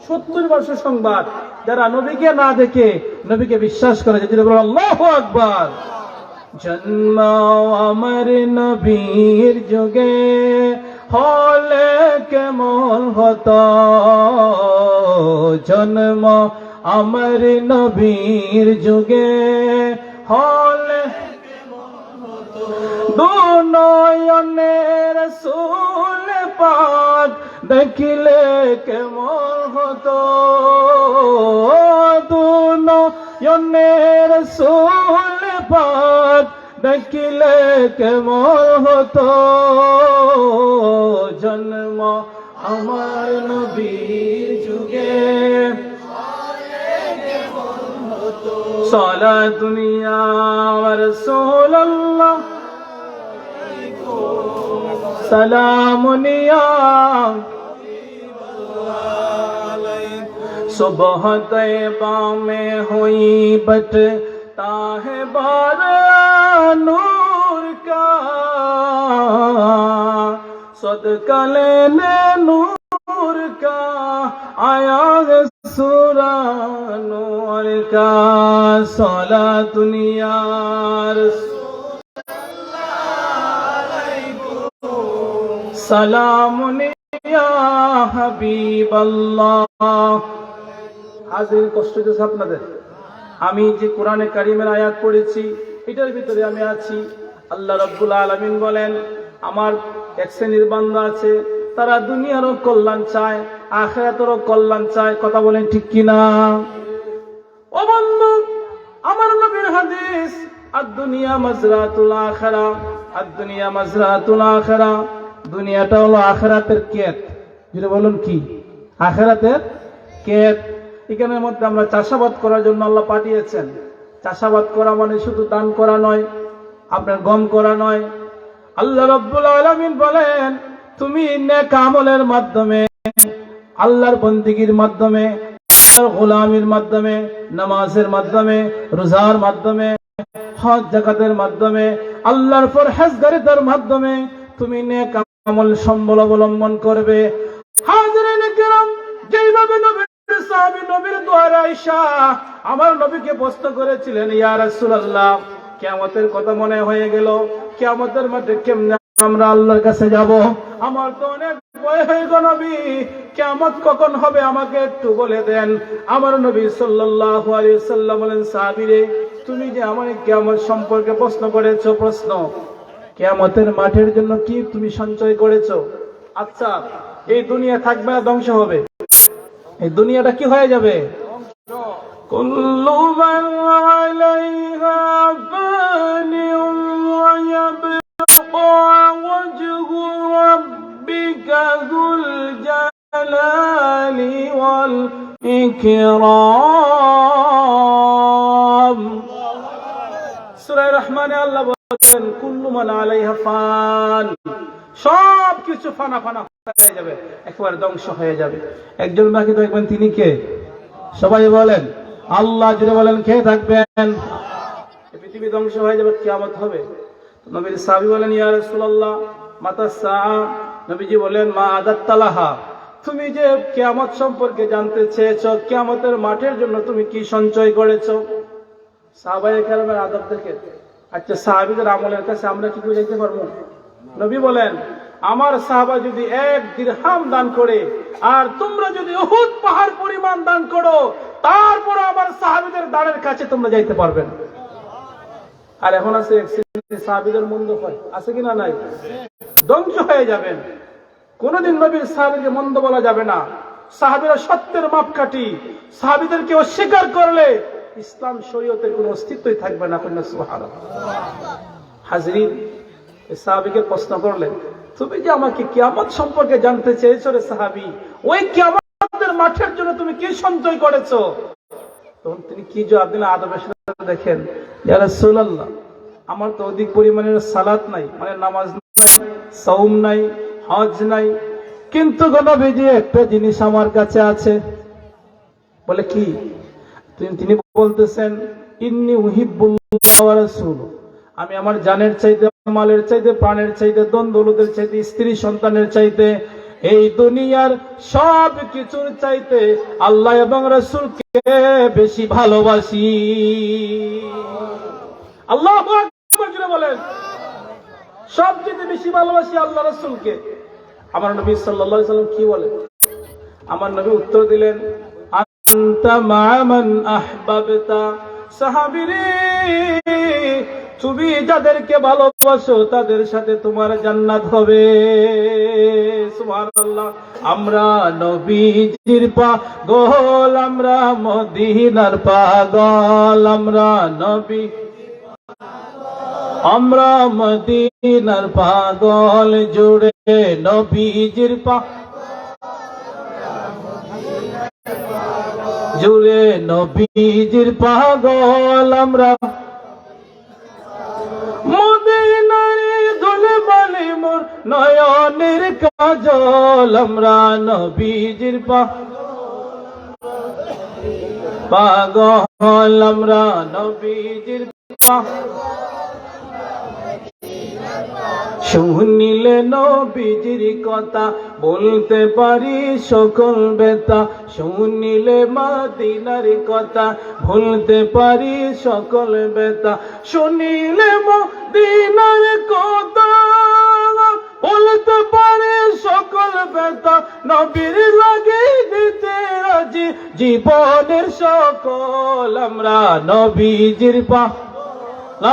70 বার সুসংবাদ, যারা নবীকে না দেখে নবীকে বিশ্বাস করে। যদি বলেন আল্লাহু আকবার। জন্ম আমার নবীর যুগে হলে কেমন হতো, জন্ম আমার নবীর যুগে হলে দুনয়নের রাসূল পাক দেখিলে কেমন হতো, দুনয়নের রাসূল পাক দেখিলে কেমন হতো, জন্ম আমার নবীর যুগে সালাত দুনিয়া রাসূলুল্লাহ সালামুনিয়া सुबह तैबा में हुई बटता है बारा नूर का, सदका लेने नूर का आया है सूरानो का सलातुन या সালামুন ইয়া হাবিবাল্লাহ। হাজির কষ্ট হচ্ছে আপনাদের। আমি যে কোরআনে কারিমের আয়াত পড়েছি এটার ভিতরে আমি আছি। আল্লাহ রাব্বুল আলামিন বলেন, আমার এক শ্রেণীর বান্দা আছে, তারা দুনিয়ারও কল্যাণ চায়, আখিরাতেরও কল্যাণ চায়। কথা বলেন ঠিক কিনা? ও বন্ধু, আমার নবীর হাদিস, আদ-দুনিয়া মাজরাতুল আখিরা, আদ-দুনিয়া মাজরাতুল আখিরা। দুনিয়াটা হলো আখিরাতের ক্ষেত। যেটা বলুন কি? আখিরাতের ক্ষেত। এখানের মধ্যে আমরা চাষাবাদ করার জন্য আল্লাহ পাঠিয়েছেন। চাষাবাদ করা মানে শুধু দান করা নয়, আপনার গম করা নয়। আল্লাহ রাব্বুল আলামিন বলেন, তুমি নেক আমলের মাধ্যমে, আল্লাহর বন্দেগীর মাধ্যমে, আল্লাহর গোলামির মাধ্যমে, নামাজের মাধ্যমে, রোজার মাধ্যমে, হজ যাকাতের মাধ্যমে, আল্লাহর পরহেজগারিতার মাধ্যমে তুমি নেক আমল সম্বল অবলম্বন করবে। হাজিরিন কিরাম, যেইভাবে নবীর সাহাবী নবীর দুয়ারে আয়েশা আমার নবীকে প্রশ্ন করেছিলেন, ইয়া রাসূলুল্লাহ, কিয়ামতের কথা মনে হয়ে গেল, কিয়ামতের মাঠে কেমনে আমরা আল্লাহর কাছে যাব? আমার তো অনেক ভয় হয়ে গেল নবী, কিয়ামত কখন হবে আমাকে একটু বলে দেন। আমার নবী সাল্লাল্লাহু আলাইহি ওয়াসাল্লাম বলেন, সাহাবীরে, তুমি যে আমাকে কিয়ামত সম্পর্কে প্রশ্ন করেছো, প্রশ্ন কিয়ামতের মাঠের জন্য কি তুমি সঞ্চয় করেছো? আচ্ছা, এই দুনিয়া থাকবে না, ধ্বংস হবে। এই দুনিয়াটা কি হয়ে যাবে? কুল্লু মান আলাইহা ফানিউন ওয়া ইয়াবকা ওয়াজহু রাব্বিকা যুল জালালি ওয়াল ইকরাম। সূরা রহমানে আল্লাহ বলেন, কুল্লু মান আলাইহা ফান, সব কিছু ফানা ফানা হয়ে যাবে, একেবারে ধ্বংস হয়ে যাবে। একজন বাকি থাকবেন, তিনি কে? সবাই বলেন আল্লাহ। যদি বলেন কে থাকবেন? পৃথিবী ধ্বংস হয়ে যাবে, কিয়ামত হবে। নবীর সাহাবী বলেন, ইয়া রাসূলুল্লাহ, মাতা সাআ। নবীজি বলেন, মা আদাত্তালাহা, তুমি যে কিয়ামত সম্পর্কে জানতে চেয়েছো, কিয়ামতের মাঠের জন্য তুমি কি সঞ্চয় করেছো? সাহাবায়ে কেরামের আদব দেখে। আচ্ছা, সাহাবীদের আমলের কাছে আমরা কি করে যেতে পারবো? নবী বলেন, আমার সাহাবা যদি 1 দিরহাম দান করে, আর তোমরা যদি উহুদ পাহাড় পরিমাণ দান করো, তারপর আমার সাহাবীদের দানের কাছে তোমরা যাইতে পারবে না। আর এখন আছে সাহাবীদের মন্দ হয়, আছে কিনা? নাই। ধ্বংস হয়ে যাবেন। কোনদিন নবীর সাহাবীকে মন্দ বলা যাবে না। সাহাবীরা সত্যের মাপকাঠি। সাহাবীদেরকে অস্বীকার করলে ইসলাম শরীয়তের কোনো অস্তিত্বই থাকবে না। সুবহানাল্লাহ। হাজরিন, সাহাবীকে প্রশ্ন করলেন, তুমি যে আমাকে কিয়ামত সম্পর্কে জানতে চেয়েছো রে সাহাবী, ওই কিয়ামতের মাঠের জন্য তুমি কি সঞ্চয় করেছো? তখন তিনি কি জবাব দিলেন? আদবের সাথে দেখেন, ইয়া রাসূলুল্লাহ, আমার তো অধিক পরিমাণের সালাত নাই, মানে নামাজ নাই, সাওম নাই, হজ নাই, কিন্তু গো নবীজি একটা জিনিস আমার কাছে আছে। বলে কি? তিনি বলতেছেন, ইন্নী উহিব্বুল্লাহ ওয়া রাসূলুহু, আমি আমার জানের চাইতে, মালের চাইতে, প্রাণের চাইতে, ধন দৌলতের চাইতে, স্ত্রী সন্তানের চাইতে, এই দুনিয়ার সব কিছুর চাইতে আল্লাহ এবং রাসূলকে বেশি ভালোবাসি। আল্লাহু আকবার জোরে বলেন। সবচেয়ে বেশি ভালোবাসি আল্লাহ রাসূলকে। আমার নবী সাল্লাল্লাহু আলাইহি ওয়াসাল্লাম কি বলেন? আমার নবী উত্তর দিলেন, আনতা মা মান আহবাবতা। সাহাবীরে, তুমি যাদেরকে ভালোবাসো তাদের সাথে তোমার জান্নাত হবে। সুবহানাল্লাহ। আমরা নবীজির পাগল, আমরা মদিনার পাগল, আমরা নবী, আমরা মদিনার পাগল, জুড়ে নবীজির জুড়ে নবীজির পাগল, আমরা মদিনারে ধুলে বালি মোর নয়নের কাজল, আমরা নবীজির পাগল, আমরা নবীজির শুনিলে নবীজির কথা বলতে পারি সকল ব্যথা, শুনিলে মদিনার কথা ভুলতে পারি সকল ব্যথা, শুনিলে মদিনার কথা বলতে পারি সকল ব্যথা, নবীর লাগে দিতে রাজি জীবনের সকল। আমরা নবীজির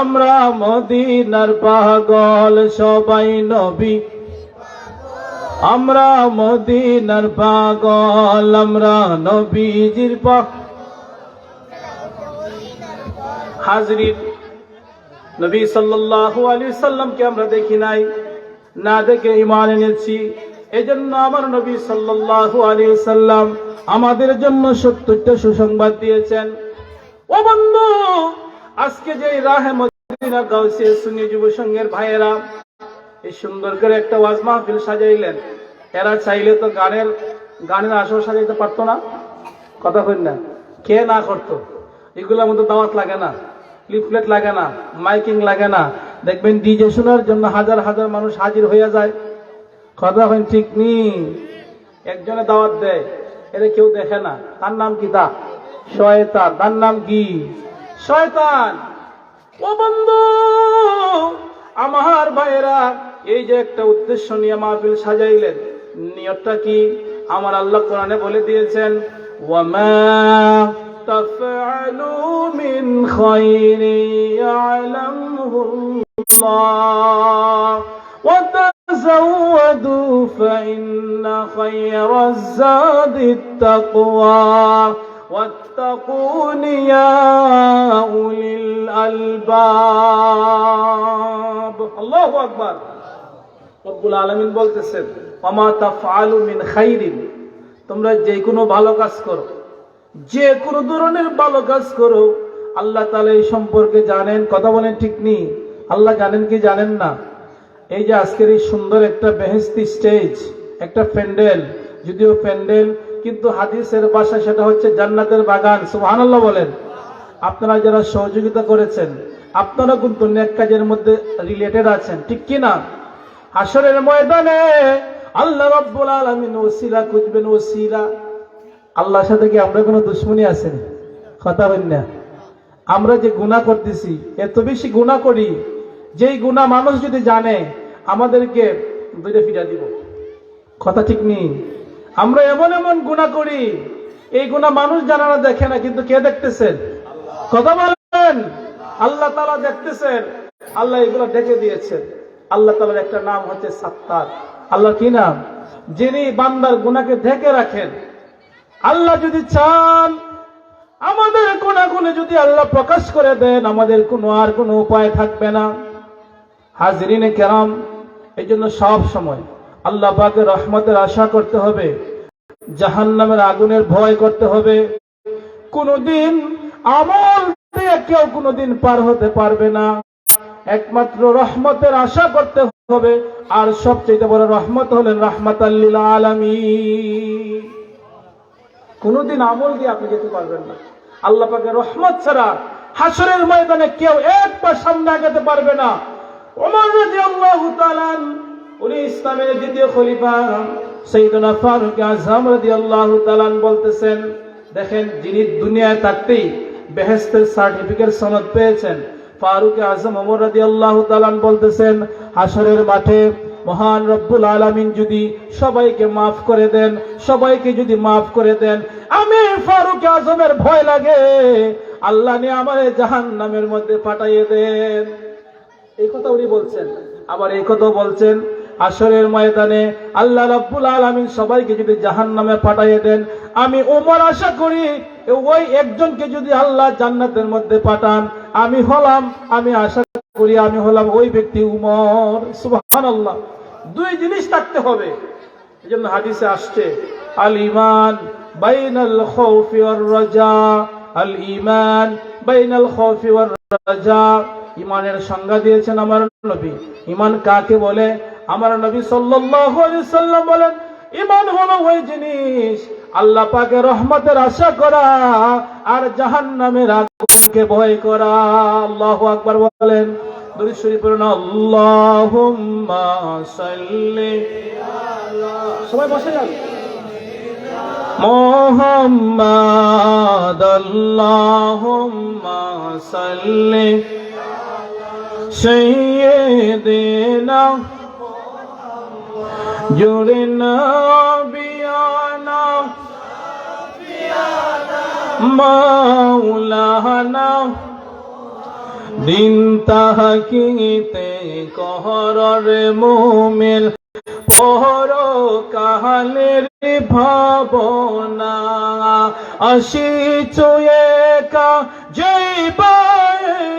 আমরা মদিনার পাগল, সবাই নবী আমরা মদিনার পাগল, আমরা নবীজির হাজরিন। নবী সাল্লাল্লাহু আলাইহি সাল্লামকে আমরা দেখি নাই, না দেখে ঈমান এনেছি। এজন্য আমার নবী সাল্লাল্লাহু আলাইহি সাল্লাম আমাদের জন্য 70টা সুসংবাদ দিয়েছেন। ও বন্ধু, আজকে যে রাহে মদিনা গাউসিয়া সুন্নি যুব সংঘের ভাইয়েরা এই সুন্দর করে একটা ওয়াজ মাহফিল সাজাইলেন, এরা চাইলে তো গানের আসর সাজাইতে পারতো না? কথা কই না? কে না করতো? এগুলোর মধ্যে দাওয়াত লাগে না, লিফলেট লাগে না, মাইকিং লাগে না, দেখবেন ডিজে শোনার জন্য হাজার হাজার মানুষ হাজির হয়ে যায়। কথা কই ঠিক নি? একজনে দাওয়াত দেয়, এটা কেউ দেখে না, তার নাম কি? তা শয়তান। তার নাম কি? শয়তান। ও বন্ধু আমার ভাইয়েরা, এই যে একটা উদ্দেশ্য নিয়ে মাহফিল সাজাইলেন, নিয়তটা কি? আমার আল্লাহ কোরআনে বলে দিয়েছেন, ওয়ামা তাফআলু মিন খায়রিন ইয়ালামুহুল্লাহ ওয়া তাযাওয়াদু ফাইন্না খায়রাজ যাদিত তাকওয়া واتقون يا أولي الألباب। الله أكبر। রব্বুল আলামিন বলতেছেন, ওয়ামা তাফআলু মিন খাইরিন, তোমরা যে কোনো ভালো কাজ করো, যে কোনো ধরনের ভালো কাজ করো, আল্লাহ তাআলা এই সম্পর্কে জানেন। কথা বলেন ঠিক নি? আল্লাহ জানেন কি জানেন না? এই যে আজকের এই সুন্দর একটা বেহেশতি স্টেজ, একটা প্যান্ডেল, যদিও প্যান্ডেল কিন্তু হাদিসের ভাষা সেটা হচ্ছে জান্নাতের বাগান। সুবহানাল্লাহ বলেন। আপনারা যারা সহযোগিতা করেছেন, আপনারা কিন্তু নেক কাজের মধ্যে রিলেটেড আছেন, ঠিক কি না? হাসরের ময়দানে আল্লাহ রাব্বুল আলামিন ওসিলা খুঁজবেন। ওসিলা, আল্লাহর সাথে কি আমরা কোনো দুশমনী আছে? কথা বলেন না? আমরা যে গুনাহ করতেছি, এত বেশি গুনাহ করি, যেই গুনাহ মানুষ যদি জানে আমাদেরকে দুইটা ফিরা দিব। কথা ঠিক নেই? আমরা এমন এমন গুনাহ করি, এই গুনাহ মানুষ জানা না, দেখে না, কিন্তু কে দেখতেছেন? কথা বলেন। আল্লাহ তাআলা দেখতেছেন। আল্লাহ এগুলো দেখে দিয়েছেন। আল্লাহ তাআলার একটা নাম হচ্ছে সাত্তার। আল্লাহ কি নাম? যিনি বান্দার গুনাহকে ঢেকে রাখেন। আল্লাহ যদি চান আমাদের গুনাহগুলো যদি আল্লাহ প্রকাশ করে দেন, আমাদের আর কোনো উপায় থাকবে না। হাজরিনে কেরাম, এই জন্য সব সময় আল্লাহ পাকের রহমতের আশা করতে হবে, জাহান্নামের আগুনের ভয় করতে হবে। কোনদিন আমল দিয়ে কেউ কোনদিন পার হতে পারবে না, একমাত্র রহমতের আশা করতে হবে। আর সবচেয়ে বড় রহমত হলেন রাহমাতাল লিল আলামিন। কোনদিন আমল দিয়ে আপনি যেতে পারবেন না। আল্লাহ পাকের রহমত ছাড়া হাসরের ময়দানে কেউ এক পা সামনে আগাতে পারবে না। ওমর রাদিয়াল্লাহু তাআলা, উনি ইসলামের দ্বিতীয় খলিফা সাইয়েদনা ফারুক আযম রাদিয়াল্লাহু তাআলা বলতেছেন, দেখেন, যিনি দুনিয়ায় থাকতেই বেহেশতের সার্টিফিকেট সনদ পেয়েছেন, ফারুক আযম ওমর রাদিয়াল্লাহু তাআলা বলতেছেন, হাসরের মাঠে মহান রব্বুল আলামিন যদি সবাইকে মাফ করে দেন, সবাইকে যদি মাফ করে দেন, আমি ফারুক আযমের ভয় লাগে আল্লাহ নিয়ে আমারে জাহান্নামের মধ্যে পাঠাইয়ে দেন। এই কথা উনি বলছেন। আবার এই কথা বলছেন, হাসরের ময়দানে আল্লাহ রাব্বুল আলামিন সবাইকে যদি জাহান্নামে পাঠাইয়ে দেন, আমি ওমর আশা করি ওই একজনকে যদি আল্লাহ জান্নাতের মধ্যে পাঠান, আমি আশা করি আমি হলাম ওই ব্যক্তি উমর। সুবহানাল্লাহ। দুই জিনিস থাকতে হবে। এজন্য হাদিসে আসছে, আল ঈমান বাইনাল খাউফি ওয়ার রাজা, আল ঈমান বাইনাল খাউফি ওয়ার রাজা। ঈমানের সংজ্ঞা দিয়েছেন আমার নবী। ঈমান কাকে বলে? আমার নবী সাল্লাল্লাহু আলাইহি সাল্লাম বলেন, ঈমান হলো ওই জিনিস আল্লাহ পাকের রহমতের আশা করা আর জাহান্নামের আগুনকে ভয় করা। আল্লাহু আকবার বলেন। দরুদ শরীফ পড়ুন আল্লাহুম্মা সাল্লি সবাই বসে যান মুহাম্মাদ আল্লাহুম্মা সাল্লি সাইয়্যিদিনা জোরে নবিয়ানা মাওলানা দিন তাহকিতে কহরর মুমিন পর কাহালের ভাবনা আসিছো একা যাইবা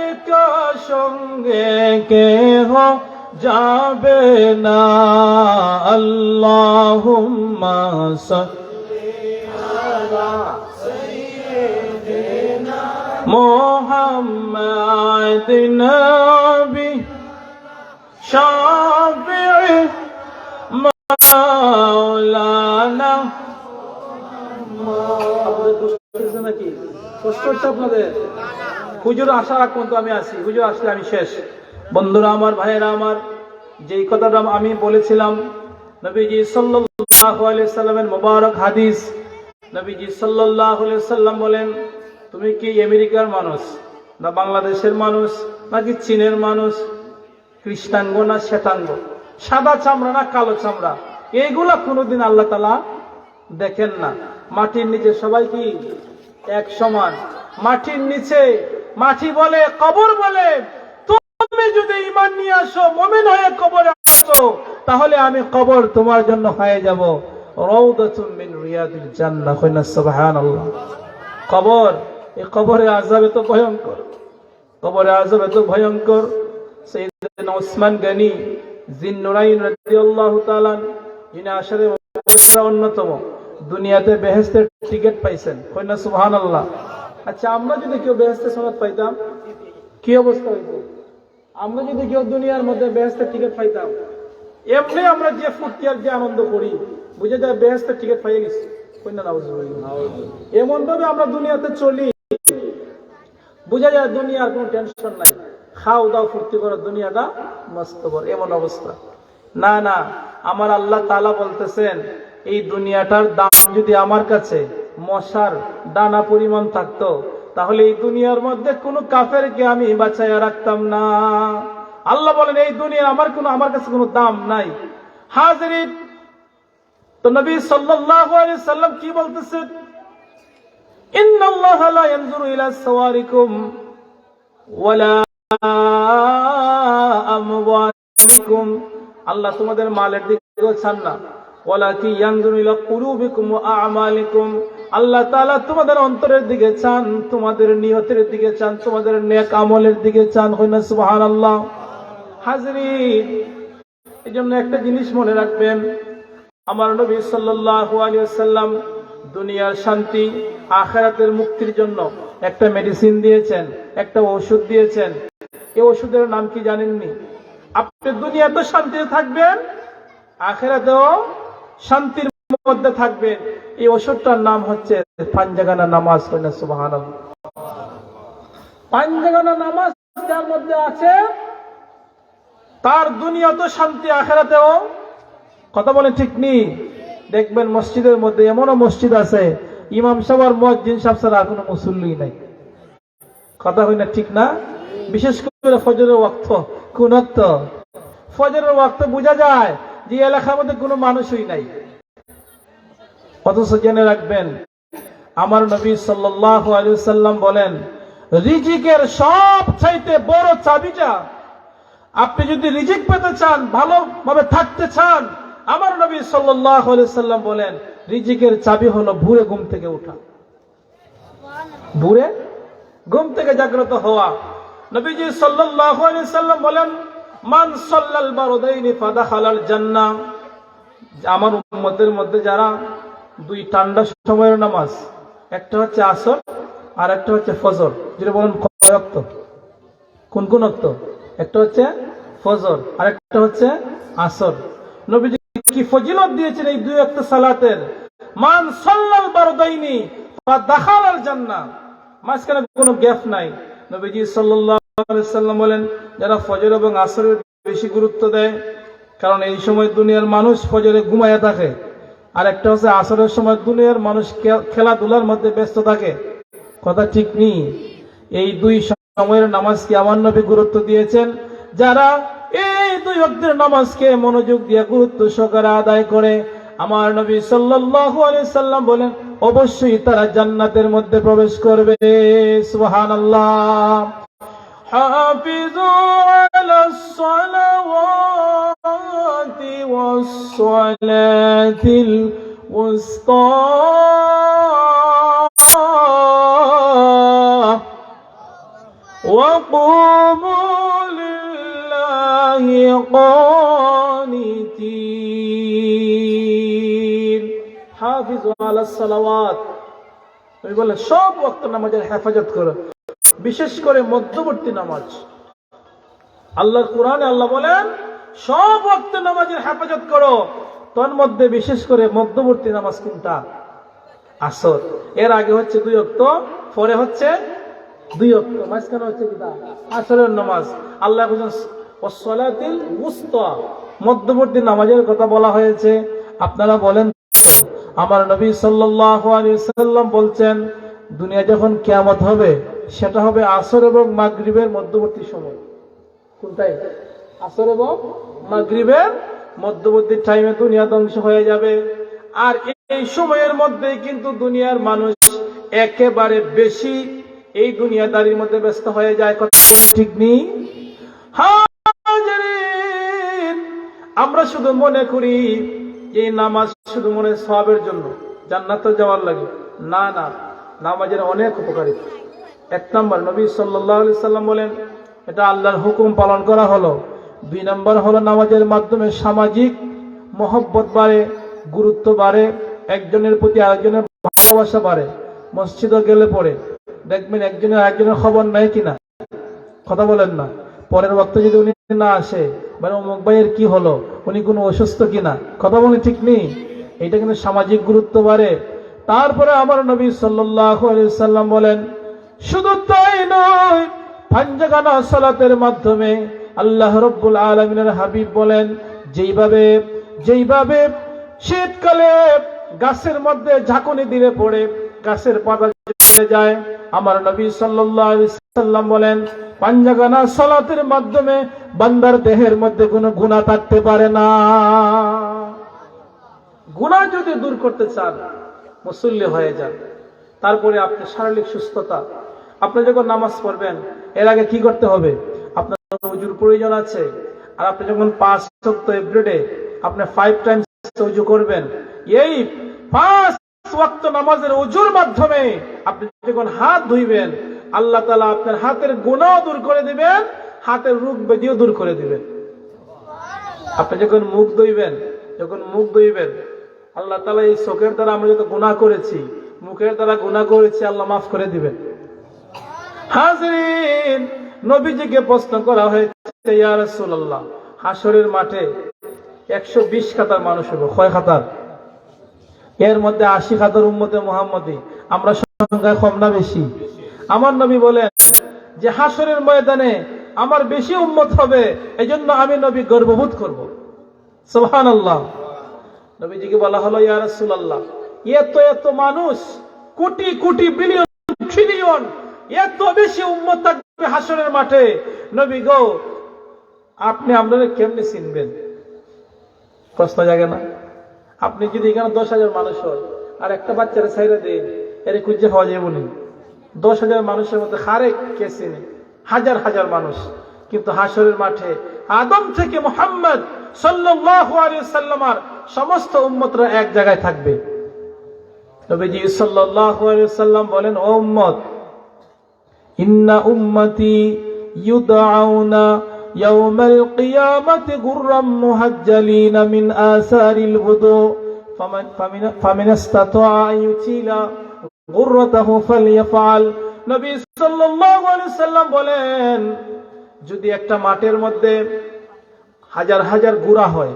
একা সঙ্গে কেহ যাবে না আল্লাহুম্মা সাল্লি আলা সাইয়্যিদিনা মুহাম্মাদ নবী শাফিঈ মাওলানা নাকি কষ্ট হচ্ছে আপনাদের হুজুর আসার আগ পর্যন্ত আমি আসি হুজুর আসলে আমি শেষ বন্ধুরা আমার ভাইয়েরা আমার যেই কথাটা আমি বলেছিলাম নবীজি সাল্লাল্লাহু আলাইহি সাল্লামের মোবারক হাদিস নবীজি সাল্লাল্লাহু আলাইহি সাল্লাম বলেন তুমি কি আমেরিকার মানুষ না বাংলাদেশের মানুষ নাকি চীনের মানুষ কৃষ্ণাঙ্গ না শ্বেতাঙ্গ সাদা চামড়া না কালো চামড়া এইগুলা কোনোদিন আল্লাহ তাআলা দেখেন না মাটির নিচে সবাই কি এক সমান মাটির নিচে মাটি বলে কবর বলে তুমি যদি ঈমান নিয়ে আসো মুমিন হয়ে কবরে আসো তাহলে আমি কবর তোমার জন্য হয়ে যাব রাউদাতুম মিন রিয়াদিল জান্নাহ কইনা সুবহানাল্লাহ কবর এই কবরে আযাব তো ভয়ঙ্কর কবরে আযাব তো ভয়ঙ্কর সাইয়েদনা উসমান গনি জিন্নুরাইন রাদিয়াল্লাহু তাআলা যিনি আশারে অন্যতম দুনিয়াতে বেহেশতের টিকিট পাইছেন কইনা সুবহানাল্লাহ আচ্ছা আমরা যদি কেউ বেহেশতের সনদ পাইতাম কি অবস্থা হইতো আমরা যদি কেউ দুনিয়ার মধ্যে বেহেশতের টিকিট পাইতাম এমনি আমরা যে ফুর্তি আর যে আনন্দ করি বুঝে যায় বেহেশতের টিকিট পাইয়ে গেছি কইনা নাউজুবিল্লাহ এমন ভাবে আমরা দুনিয়াতে চলি বুঝা যায় দুনিয়ার কোনো টেনশন নাই খাও দাও ফুর্তি করো দুনিয়াটা মস্ত বড় এমন অবস্থা না না আমার আল্লাহ তাআলা বলতেছেন এই দুনিয়াটার দাম যদি আমার কাছে মশার দানা পরিমাণ থাকতো তাহলে এই দুনিয়ার মধ্যে কোনো কাফেরকে আমি বাঁচাইয়া রাখতাম না আল্লাহ বলেন এই দুনিয়া আমার কাছে কোনো দাম নাই হাজিরিন তো নবী সাল্লাল্লাহু আলাইহি সাল্লাম কি বলতেছেন ইন্নাল্লাহা লা ইয়ানজুরু ইলা সাওয়ারিকুম ওয়ালা আমওয়ালিকুম আল্লাহ তোমাদের মালের দিকেও চান না ওয়ালাকি ইয়ানজুরু ইলা কুলুবিকুম ওয়া আ'মালিকুম আল্লাহ তাআলা তোমাদের অন্তরের দিকে চান তোমাদের নিয়তের দিকে চান তোমাদের নেক আমলের দিকে চান কইনা সুবহানাল্লাহ হাজিরিন এজন্য একটা জিনিস মনে রাখবেন আমার নবী সাল্লাল্লাহু আলাইহি ওয়াসাল্লাম দুনিয়ার শান্তি আখিরাতের মুক্তির জন্য একটা মেডিসিন দিয়েছেন একটা ওষুধ দিয়েছেন এই ওষুধের নাম কি জানেননি আপনি দুনিয়াতে শান্তিতে থাকবেন আখিরাতেও শান্তির মধ্যে থাকবেন এই ওষুধটার নাম হচ্ছে পাঁচজাগানা নামাজ কইনা সুবহানাল্লাহ পাঁচজাগানা নামাজ যার মধ্যে আছে তার দুনিয়াতেও শান্তি আখিরাতেও কথা বলেন ঠিক নেই দেখবেন মসজিদের মধ্যে এমনও মসজিদ আছে ইমাম সাহেব আর মুয়াজ্জিন সাহেব ছাড়া আর কোনো মুসল্লি নাই কথা হয় না ঠিক না বিশেষ করে ফজরের ওয়াক্ত কোন ওয়াক্ত ফজরের ওয়াক্ত বোঝা যায় যে এলাকার মধ্যে কোনো মানুষই নাই অথচ জেনে রাখবেন আমার নবী সাল্লাল্লাহু আলাইহি ওয়াসাল্লাম বলেন রিজিকের সবচাইতে বড় চাবিটা আপনি যদি রিজিক পেতে চান ভালোভাবে থাকতে চান আমার নবী সাল্লাল্লাহু আলাইহি সাল্লাম বলেন রিজিকের চাবি হলো ভোরে ঘুম থেকে ওঠা ভোরে ঘুম থেকে জাগ্রত হওয়া নবীজি সাল্লাল্লাহু আলাইহি সাল্লাম বলেন মান সাল্লাল বারদাইনি ফাদাখালাল জান্নাহ আমার উম্মতের মধ্যে যারা দুই ঠান্ডা সময়ের নামাজ একটা হচ্ছে আসর আর একটা হচ্ছে ফজর যেটা বলেন কয় ওয়াক্ত কোন কোন ওয়াক্ত একটা হচ্ছে ফজর আর একটা হচ্ছে আসর নবীজি কি ফজিলত দিয়েছেন এই দুই ওয়াক্ত সালাতের মান সাল্লাল বারদাইনি ফাদাখালাল জান্নাহ মাঝখানে কোনো গ্যাপ নাই নবীজি সাল্লাল্লাহু আলাইহি সাল্লাম বলেন, যারা ফজর এবং আসরের বেশি গুরুত্ব দেয়, কারণ এই সময় দুনিয়ার মানুষ ফজরে ঘুমায়া থাকে, আর একটা হচ্ছে আসরের সময় দুনিয়ার মানুষ খেলাধুলার মধ্যে ব্যস্ত থাকে। কথা ঠিক নেই? এই দুই সময়ের নামাজকে আমার নবী গুরুত্ব দিয়েছেন। যারা এই দুই ওয়াক্তের নামাজকে মনোযোগ দিয়ে গুরুত্ব সহকারে আদায় করে, আমার নবী সাল্লাল্লাহু আলাইহি সাল্লাম বলেন, অবশ্যই তারা জান্নাতের মধ্যে প্রবেশ করবে। সুবহানাল্লাহ। হাফিজু আলাস সালাওয়াতি ওয়াস সালাতিল উসতা ওয়া কুমু লিল্লাহি কানিতিন। হাফিজু আলাস সালাওয়াত, আমি বলে সব ওয়াক্ত নামাজের হেফাজত করো, বিশেষ করে মধ্যবর্তী নামাজ। আল্লাহর কোরআনে আল্লাহ বলেন সব ওয়াক্ত নামাজের হেফাজত করো, তার মধ্যে বিশেষ করে মধ্যবর্তী নামাজ কোনটা? আসর। এর আগে হচ্ছে দুই ওয়াক্ত, পরে হচ্ছে দুই ওয়াক্ত, মাঝখানে হচ্ছে কিটা? আসরের নামাজ। আল্লাহ বলেন ওয়াসসালাতিল উসতা, মধ্যবর্তী নামাজের কথা বলা হয়েছে। আপনারা বলেন, আমার নবী সাল্লাল্লাহু আলাইহি ওয়াসাল্লাম বলছেন, দুনিয়া যখন কিয়ামত হবে সেটা হবে আসর এবং মাগরিবের মধ্যবর্তী সময়। কোনটাই? আসর এবং মাগরিবের মধ্যবর্তী টাইমে দুনিয়া ধ্বংস হয়ে যাবে। আর এই সময়ের মধ্যে কিন্তু দুনিয়ার মানুষ একেবারে বেশি এই দুনিয়াদারির মধ্যে ব্যস্ত হয়ে যায়। কথা ঠিক নেই? হাজিরিন, আমরা শুধু মনে করি এই নামাজ শুধু মনে সওয়াবের জন্য, জান্নাতে যাওয়ার লাগে। না না, নামাজের অনেক উপকারিতা। এক নম্বর, নবী সাল্লাল্লাহু আলাইহি সাল্লাম বলেন, এটা আল্লাহর হুকুম পালন করা হলো। দুই নম্বর হলো নামাজের মাধ্যমে সামাজিক মহব্বত বাড়ে, গুরুত্ব বাড়ে, একজনের প্রতি আরেকজনের ভালোবাসা বাড়ে। মসজিদে গেলে পরে দেখবেন একজনের আরেকজনের খবর নাই কিনা, কথা বলেন না। পরের বক্ত যদি উনি না আসে, মানে অমুক ভাইয়ের কি হলো, উনি কোনো অসুস্থ কিনা, কথা বলে ঠিক নেই। এটা কিন্তু সামাজিক গুরুত্ব বাড়ে। তারপরে আমার নবী সাল্লাল্লাহু আলাইহি সাল্লাম বলেন, শুধু তাই নয়, পাঁচওয়াক্ত সালাতের মাধ্যমে আল্লাহ রাব্বুল আলামিনের হাবিব বলেন, যেইভাবে শীতকালে গাছের মধ্যে ঝাঁকুনি দিলে পড়ে গাছের পাতা ঝরে যায়, আমার নবী সাল্লাল্লাহু আলাইহি সাল্লাম বলেন, পাঁচওয়াক্ত সালাতের মাধ্যমে বান্দার দেহের মধ্যে কোনো গুনাহ থাকতে পারে না। গুনাহ যদি দূর করতে চান, মুসল্লি হয়ে যান। তারপরে আপনি শারীরিক সুস্থতা, আপনি যখন নামাজ পড়বেন এর আগে কি করতে হবে? আপনার ওযুর প্রয়োজন আছে। আর আপনি যখন 5 ওয়াক্ত এভরিডে আপনি 5 টাইমস ওযু করবেন, এই 5 ওয়াক্ত নামাজের ওযুর মাধ্যমে আপনি যখন হাত ধুইবেন, আল্লাহ তাআলা আপনার হাতের গুনাহ দূর করে দিবেন, হাতের রোগ ব্যাধিও দূর করে দিবেন। আপনি যখন মুখ ধুইবেন, আল্লাহ তাআলা এই চোখের দ্বারা আমরা যত গুনাহ করেছি, মুখের দ্বারা গুনাহ করেছি, আল্লাহ মাফ করে দিবেন। হাজিরিন, নবীজিকে প্রশ্ন করা হয়েছে, ইয়া রাসূলুল্লাহ, হাসরের মাঠে 120 কাতার মানুষ হবে, কয় কাতার? এর মধ্যে 80 কাতার উম্মতে মুহাম্মদী, আমরা সংখ্যায় কম না বেশি? আমার নবী বলেন যে হাসরের ময়দানে আমার বেশি উম্মত হবে, এজন্য আমি নবী গর্ববোধ করব। সুবহানাল্লাহ। নবীজিকে বলা হলো, ইয়া রাসূলুল্লাহ, এত মানুষ, কোটি কোটি বিলিয়ন ট্রিলিয়ন, এত বেশি উম্মত থাকবে হাসরের মাঠে, নবী গো আপনি আপনাদের কেমনে চিনবেন? প্রশ্ন জাগে না? আপনি যদি এখানে 10,000 মানুষ হয় আর একটা বাচ্চারা ছাইরা দেন, এর খুঁজে পাওয়া যাবে বলি? 10,000 মানুষের মধ্যে হারে কে চিনে? হাজার হাজার মানুষ। কিন্তু হাসরের মাঠে আদম থেকে মুহাম্মদ সাল্লাল্লাহু আলাইহি সাল্লামের সমস্ত উম্মতরা এক জায়গায় থাকবে। নবীজি সাল্লাল্লাহু আলাইহি সাল্লাম বলেন, ও উম্মত, ইন্না উম্মতি ইউদআউনা ইয়াউমাল কিয়ামাতি গুররাম মুহাজ্জালিনা মিন আসারিল wudu ফামান ইসতাতাআ আন ইউতিলা গুররাতাহু ফালইফআল। নবী সাল্লাল্লাহু আলাইহি সাল্লাম বলেন, যদি একটা মাঠের মধ্যে হাজার হাজার গুড়া হয়,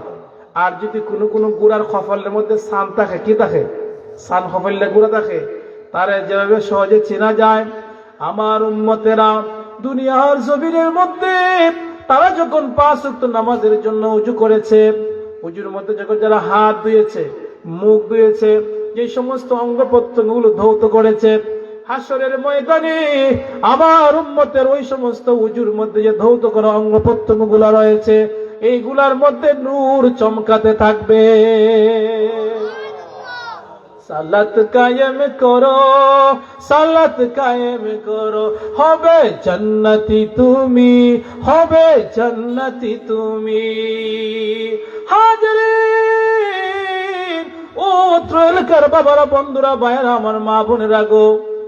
আর যদি কোনো গুড়ার খফলের মধ্যে সান থাকে, কি থাকে? সান খফলের গুড়া থাকে, তারে যেভাবে সহজে চেনা যায়, আমার উম্মতেরা দুনিয়ার জমিনের মধ্যে তারা যখন 5 ওয়াক্ত নামাজের জন্য উজু করেছে, উজুর মধ্যে যখন যারা হাত ধুয়েছে, মুখ ধুয়েছে, যে সমস্ত অঙ্গ প্রত্যঙ্গগুলো ধৌত করেছে, হাসরের ময়দানে আমার উম্মতের ওই সমস্ত উজুর মধ্যে যে ধৌত করা অঙ্গ প্রত্যঙ্গগুলো রয়েছে, এইগুলার মধ্যে নূর চমকাতে থাকবে। সালাত কায়েম করো, সালাত কায়েম করো, হবে জান্নাতি তুমি, হবে জান্নাতি তুমি। হাজরিন ও ত্রৈলকার বাবারা, বন্ধুরা, ভাইয়েরা, আমার মা বোনেরা গো,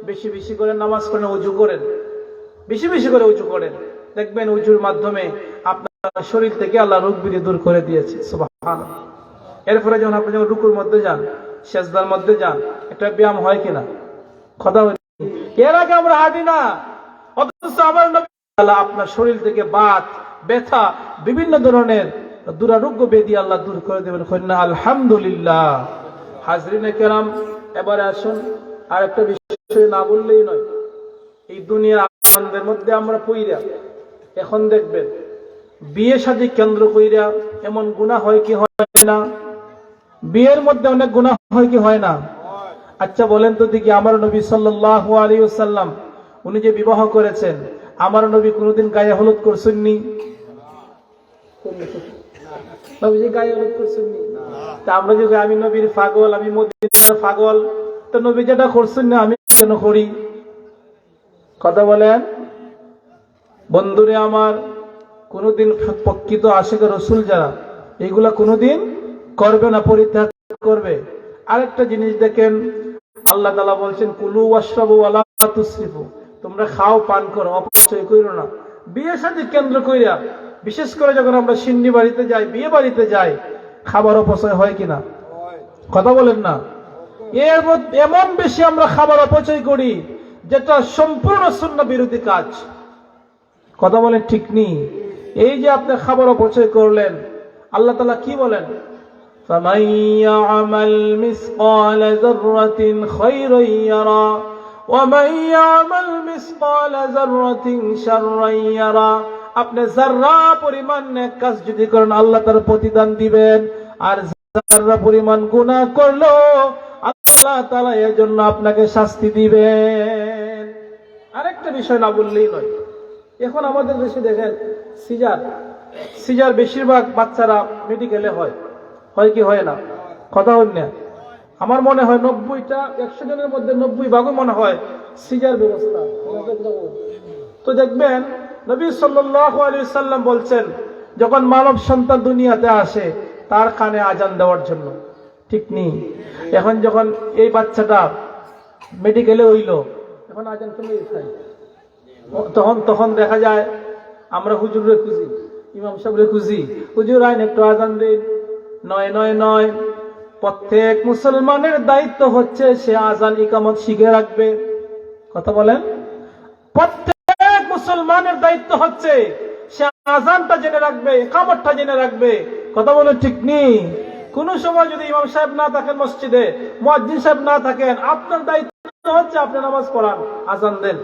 বেশি বেশি করে নামাজ পড়েন, উজু করেন, বেশি বেশি করে উজু করেন। দেখবেন উজুর মাধ্যমে আপনার শরীর থেকে আল্লাহ রোগ ব্যাধি দূর করে দিয়েছে। সুবহানাল্লাহ। এরপরে যখন আপনি যখন রুকুর মধ্যে যান, সেজদার মধ্যে যান, একটা ব্যায়াম হয় কিনা? কথা বলি, এর আগে আমরা হাঁটি না, অথচ আমার নবী আপনার শরীর থেকে বাত, ব্যথা, বিভিন্ন ধরনের দুরারোগ্য ব্যাধি আল্লাহ দূর করে দেবেন। কন্যা আলহামদুলিল্লাহ। হাজরিনে কেরাম, এবারে আসুন আর একটা বিষয় না বললেই নয়। এই দুনিয়ার আনন্দের মধ্যে আমরা পইরা, এখন দেখবেন বিয়ে শাদী কেন্দ্র কইরা এমন গুনাহ হয় কি হয় না? বিয়ের মধ্যে অনেক গুনাহ হয় কি হয় না? আচ্ছা বলেন তো দেখি, আমার নবী সাল্লাল্লাহু আলাইহি ওয়াসাল্লাম উনি যে বিবাহ করেছেন, আমার নবী কোনোদিন গায়ে হলুদ করছেননি? নবীজি গায়ে হলুদ করছেননি? তা আমরা যে আমি নবীর পাগল, আমি মদিনার পাগল, তো নবী যেটা করছেন না আমি কেন করি? কথা বলেন বন্ধুরে আমার। কোনোদিন প্রকৃত আশিক রাসূল যারা, এইগুলা কোনোদিন করবে না, পরিত্যাগ করবে। আরেকটা জিনিস দেখেন, আল্লাহ তাআলা বলছেন কুলু ওয়াশরাবু ওয়ালা তুসরিফু, তোমরা খাও, পান করো, অপচয় করো না। বিয়ে শাদী কেন্দ্র কইরা, বিশেষ করে যখন আমরা সিন্নি বাড়িতে যাই, বিয়ে বাড়িতে যাই, খাবার অপচয় হয় কিনা? কথা বলেন না? এর মধ্যে এমন বেশি আমরা খাবার অপচয় করি যেটা সম্পূর্ণ সুন্নাহ বিরোধী কাজ। কথা বলেন ঠিক নেই? এই যে আপনি খাবার অপচয় করলেন, আল্লাহ তাআলা কি বলেন? فَمَن يَعْمَلْ مِثْقَالَ ذَرَّةٍ خَيْرًا يَرَهُ وَمَن يَعْمَلْ مِثْقَالَ ذَرَّةٍ شَرًّا يَرَهُ। আপনি যারা পরিমাণ নেক কাজ যদি করেন, আল্লাহ তার প্রতিদান দিবেন, আর যারা পরিমাণ গুনাহ করলো, আল্লাহ তাআলা এর জন্য আপনাকে শাস্তি দিবেন। আরেকটা বিষয় না বললেই নয়, এখন আমাদের দেশে দেখেন সিজার বেশিরভাগ বাচ্চারা মেডিকেলে হয়, হয় কি হয় না? কথা হয় না? আমার মনে হয় 90টা 100 জনের মধ্যে 90 ভাগই মনে হয় সিজার ব্যবস্থা। তো দেখবেন নবী সাল্লাল্লাহু আলাইহি সাল্লাম বলছেন, যখন মানব সন্তান দুনিয়াতে আসে তার কানে আজান দেওয়ার জন্য, ঠিক নেই? এখন যখন এই বাচ্চাটা মেডিকেলে হইল, এখন আজান শুনে তখন দেখা যায় আমরা হুজুরে খুঁজি, ইমাম সাহেবরে খুঁজি, হুজুর আইন একটু আজান দিন। নয় নয় নয়, প্রত্যেক মুসলমানের দায়িত্ব হচ্ছে সে আজান ইকামত শিখে রাখবে। কথা বলেন? প্রত্যেক মুসলমানের দায়িত্ব হচ্ছে সে আজানটা জেনে রাখবে, ইকামতটা জেনে রাখবে। কথা বলে ঠিক নেই? কোন সময় যদি ইমাম সাহেব না থাকেন মসজিদে, মুয়াজ্জিন সাহেব না থাকেন, আপনার দায়িত্ব হচ্ছে আপনি নামাজ পড়ান, আজান দেন।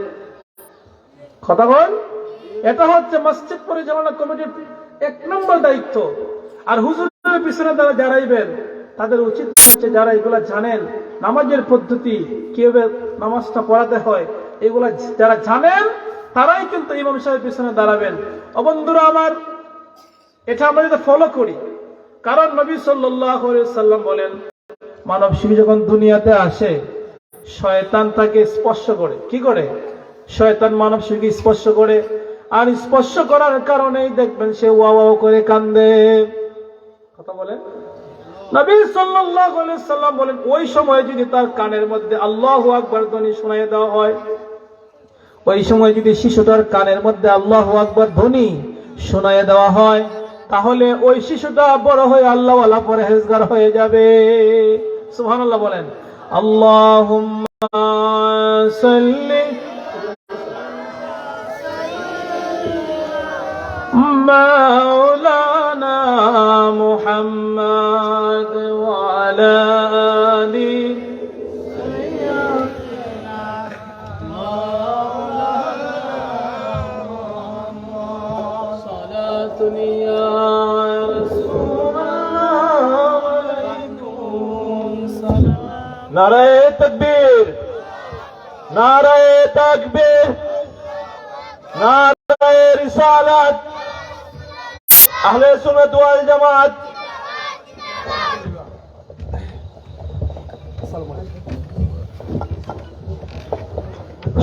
কথা বল, এটা হচ্ছে মসজিদ পরিচালনা কমিটির 1 নম্বর দায়িত্ব। আর হুজুরের পিছনে যারা দাঁড়াইবেন, তাদের উচিত হচ্ছে যারা এগুলা জানেন, নামাজের পদ্ধতি, কিভাবে নামাজটা পড়াতে হয়, এগুলা যারা জানেন, তারাই কিন্তু ইমাম সাহেবের পিছনে দাঁড়াবেন। ও বন্ধুরা আমার, এটা আমরা যদি ফলো করি, কারণ নবী সাল্লাল্লাহু আলাইহি সাল্লাম বলেন, মানব শিশু যখন দুনিয়াতে আসে, শয়তান তাকে স্পর্শ করে। কি করে? শয়তান মানব শিশুকে স্পর্শ করে, আর স্পর্শ করার কারণেই দেখবেন সে ওয়া ওয়া করে কান্দে। কথা বলেন? নবী সাল্লাল্লাহু আলাইহি সাল্লাম বলেন, ওই সময় যদি তার কানের মধ্যে আল্লাহু আকবার ধ্বনি শোনায় দেওয়া হয়, ওই সময় যদি শিশুটার কানের মধ্যে আল্লাহু আকবার ধ্বনি শোনায় দেওয়া হয়, তাহলে ওই শিশুটা বড় হয়ে আল্লাহওয়ালা পরহেজগার হয়ে যাবে। সুবহানাল্লাহ বলেন। আল্লাহুম্মা সাল্লি মাওলানা মুহাম্মাদ ওয়া আলা আলি নারায়ে তাকবীর, নারায়ে তাকবীর, নারায়ে রিসালাত, আহলে সুন্নাত ওয়াল জামাত।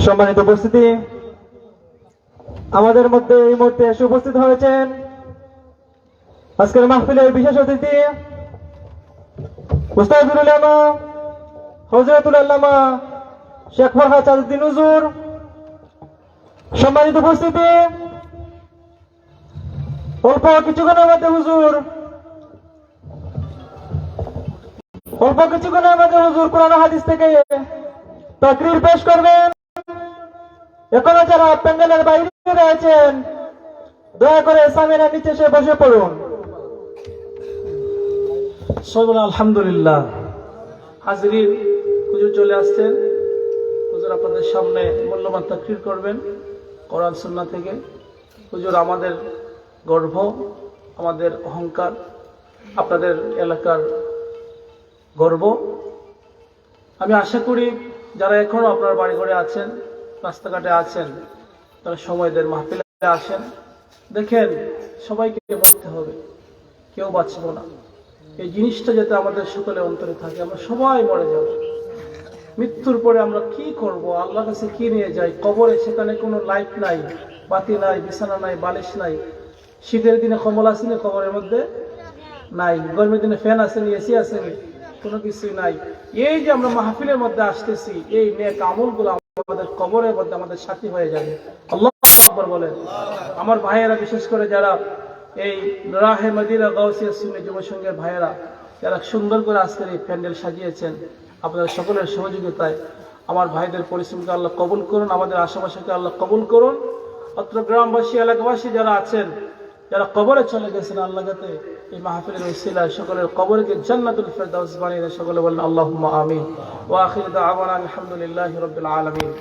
সম্মানিত উপস্থিতি, আমাদের মধ্যে এই মুহূর্তে এসে উপস্থিত হয়েছেন আজকের মাহফিলের বিশেষ অতিথি উস্তাদুল উলামা হযরতুল আল্লামা শেখ ফরহাদ সাদুদ্দিন হুজুর। সম্মানিত উপস্থিতি, অল্প কিছুক্ষণের মধ্যে হুজুর কোরআন হাদিস থেকে তাকরীর পেশ করবেন। এখনো যারা প্যান্ডেলের বাইরে রয়েছেন দয়া করে সামিনার নিচে এসে বসে পড়ুন। সবাই আলহামদুলিল্লাহ। হাজিরিন, হুজুর চলে আসছেন। হুজুর আপনাদের সামনে মূল্যবান তাকরীর করবেন কোরআন সুন্নাহ থেকে। হুজুর আমাদের গর্ব, আমাদের অহংকার, আপনাদের এলাকার গর্ব। আমি আশা করি যারা এখনো আপনার বাড়ি ঘরে আছেন, রাস্তাঘাটে আছেন, তারা সময় দেন, মাহফিলে আসেন। দেখেন, সবাইকে মরতে হবে, কেউ বাঁচব না। এই জিনিসটা যাতে আমাদের সকলে অন্তরে থাকে। আমরা সবাই মরে যাব। মৃত্যুর পরে আমরা কি করব? আল্লাহর কাছে কি নিয়ে যাই? কবরে, সেখানে কোনো লাইট নাই, বাতি নাই, বিছানা নাই, বালিশ নাই। শীতের দিনে কম্বল আসেনি কবরের মধ্যে? নাই। গরমের দিনে ফ্যান আসেনি, এসি আসেনি? কোনো কিছুই নাই। এই যে আমরা মাহফিলের মধ্যে আসতেছি, এই নেক আমলগুলো আমাদের কবরের মধ্যে আমাদের সাথী হয়ে যাবে। আল্লাহু আকবার বলেন। আমার ভাইয়েরা, বিশেষ করে যারা এই রাহে মদিনা গাউসিয়া সুন্নি যুব সংঘের ভাইয়েরা, যারা সুন্দর করে আজকের এই প্যান্ডেল সাজিয়েছেন, আপনাদের সকলের সহযোগিতায় আমার ভাইদের পরিশ্রমকে আল্লাহ কবুল করুন, আমাদের আশেপাশেকে আল্লাহ কবুল করুন। অত্র গ্রামবাসী, এলাকাবাসী যারা আছেন, যারা কবরে চলে গেছেন, আল্লাহ যাতে এই মাহফিলের উসিলায় সকলের কবরকে জান্নাতুল ফেরদাউস বানিয়ে দেন। সকলে বলেন আল্লাহুম্মা আমিন। ওয়া আখিরু দাওয়ানা আলহামদুলিল্লাহি রাব্বিল আলামিন।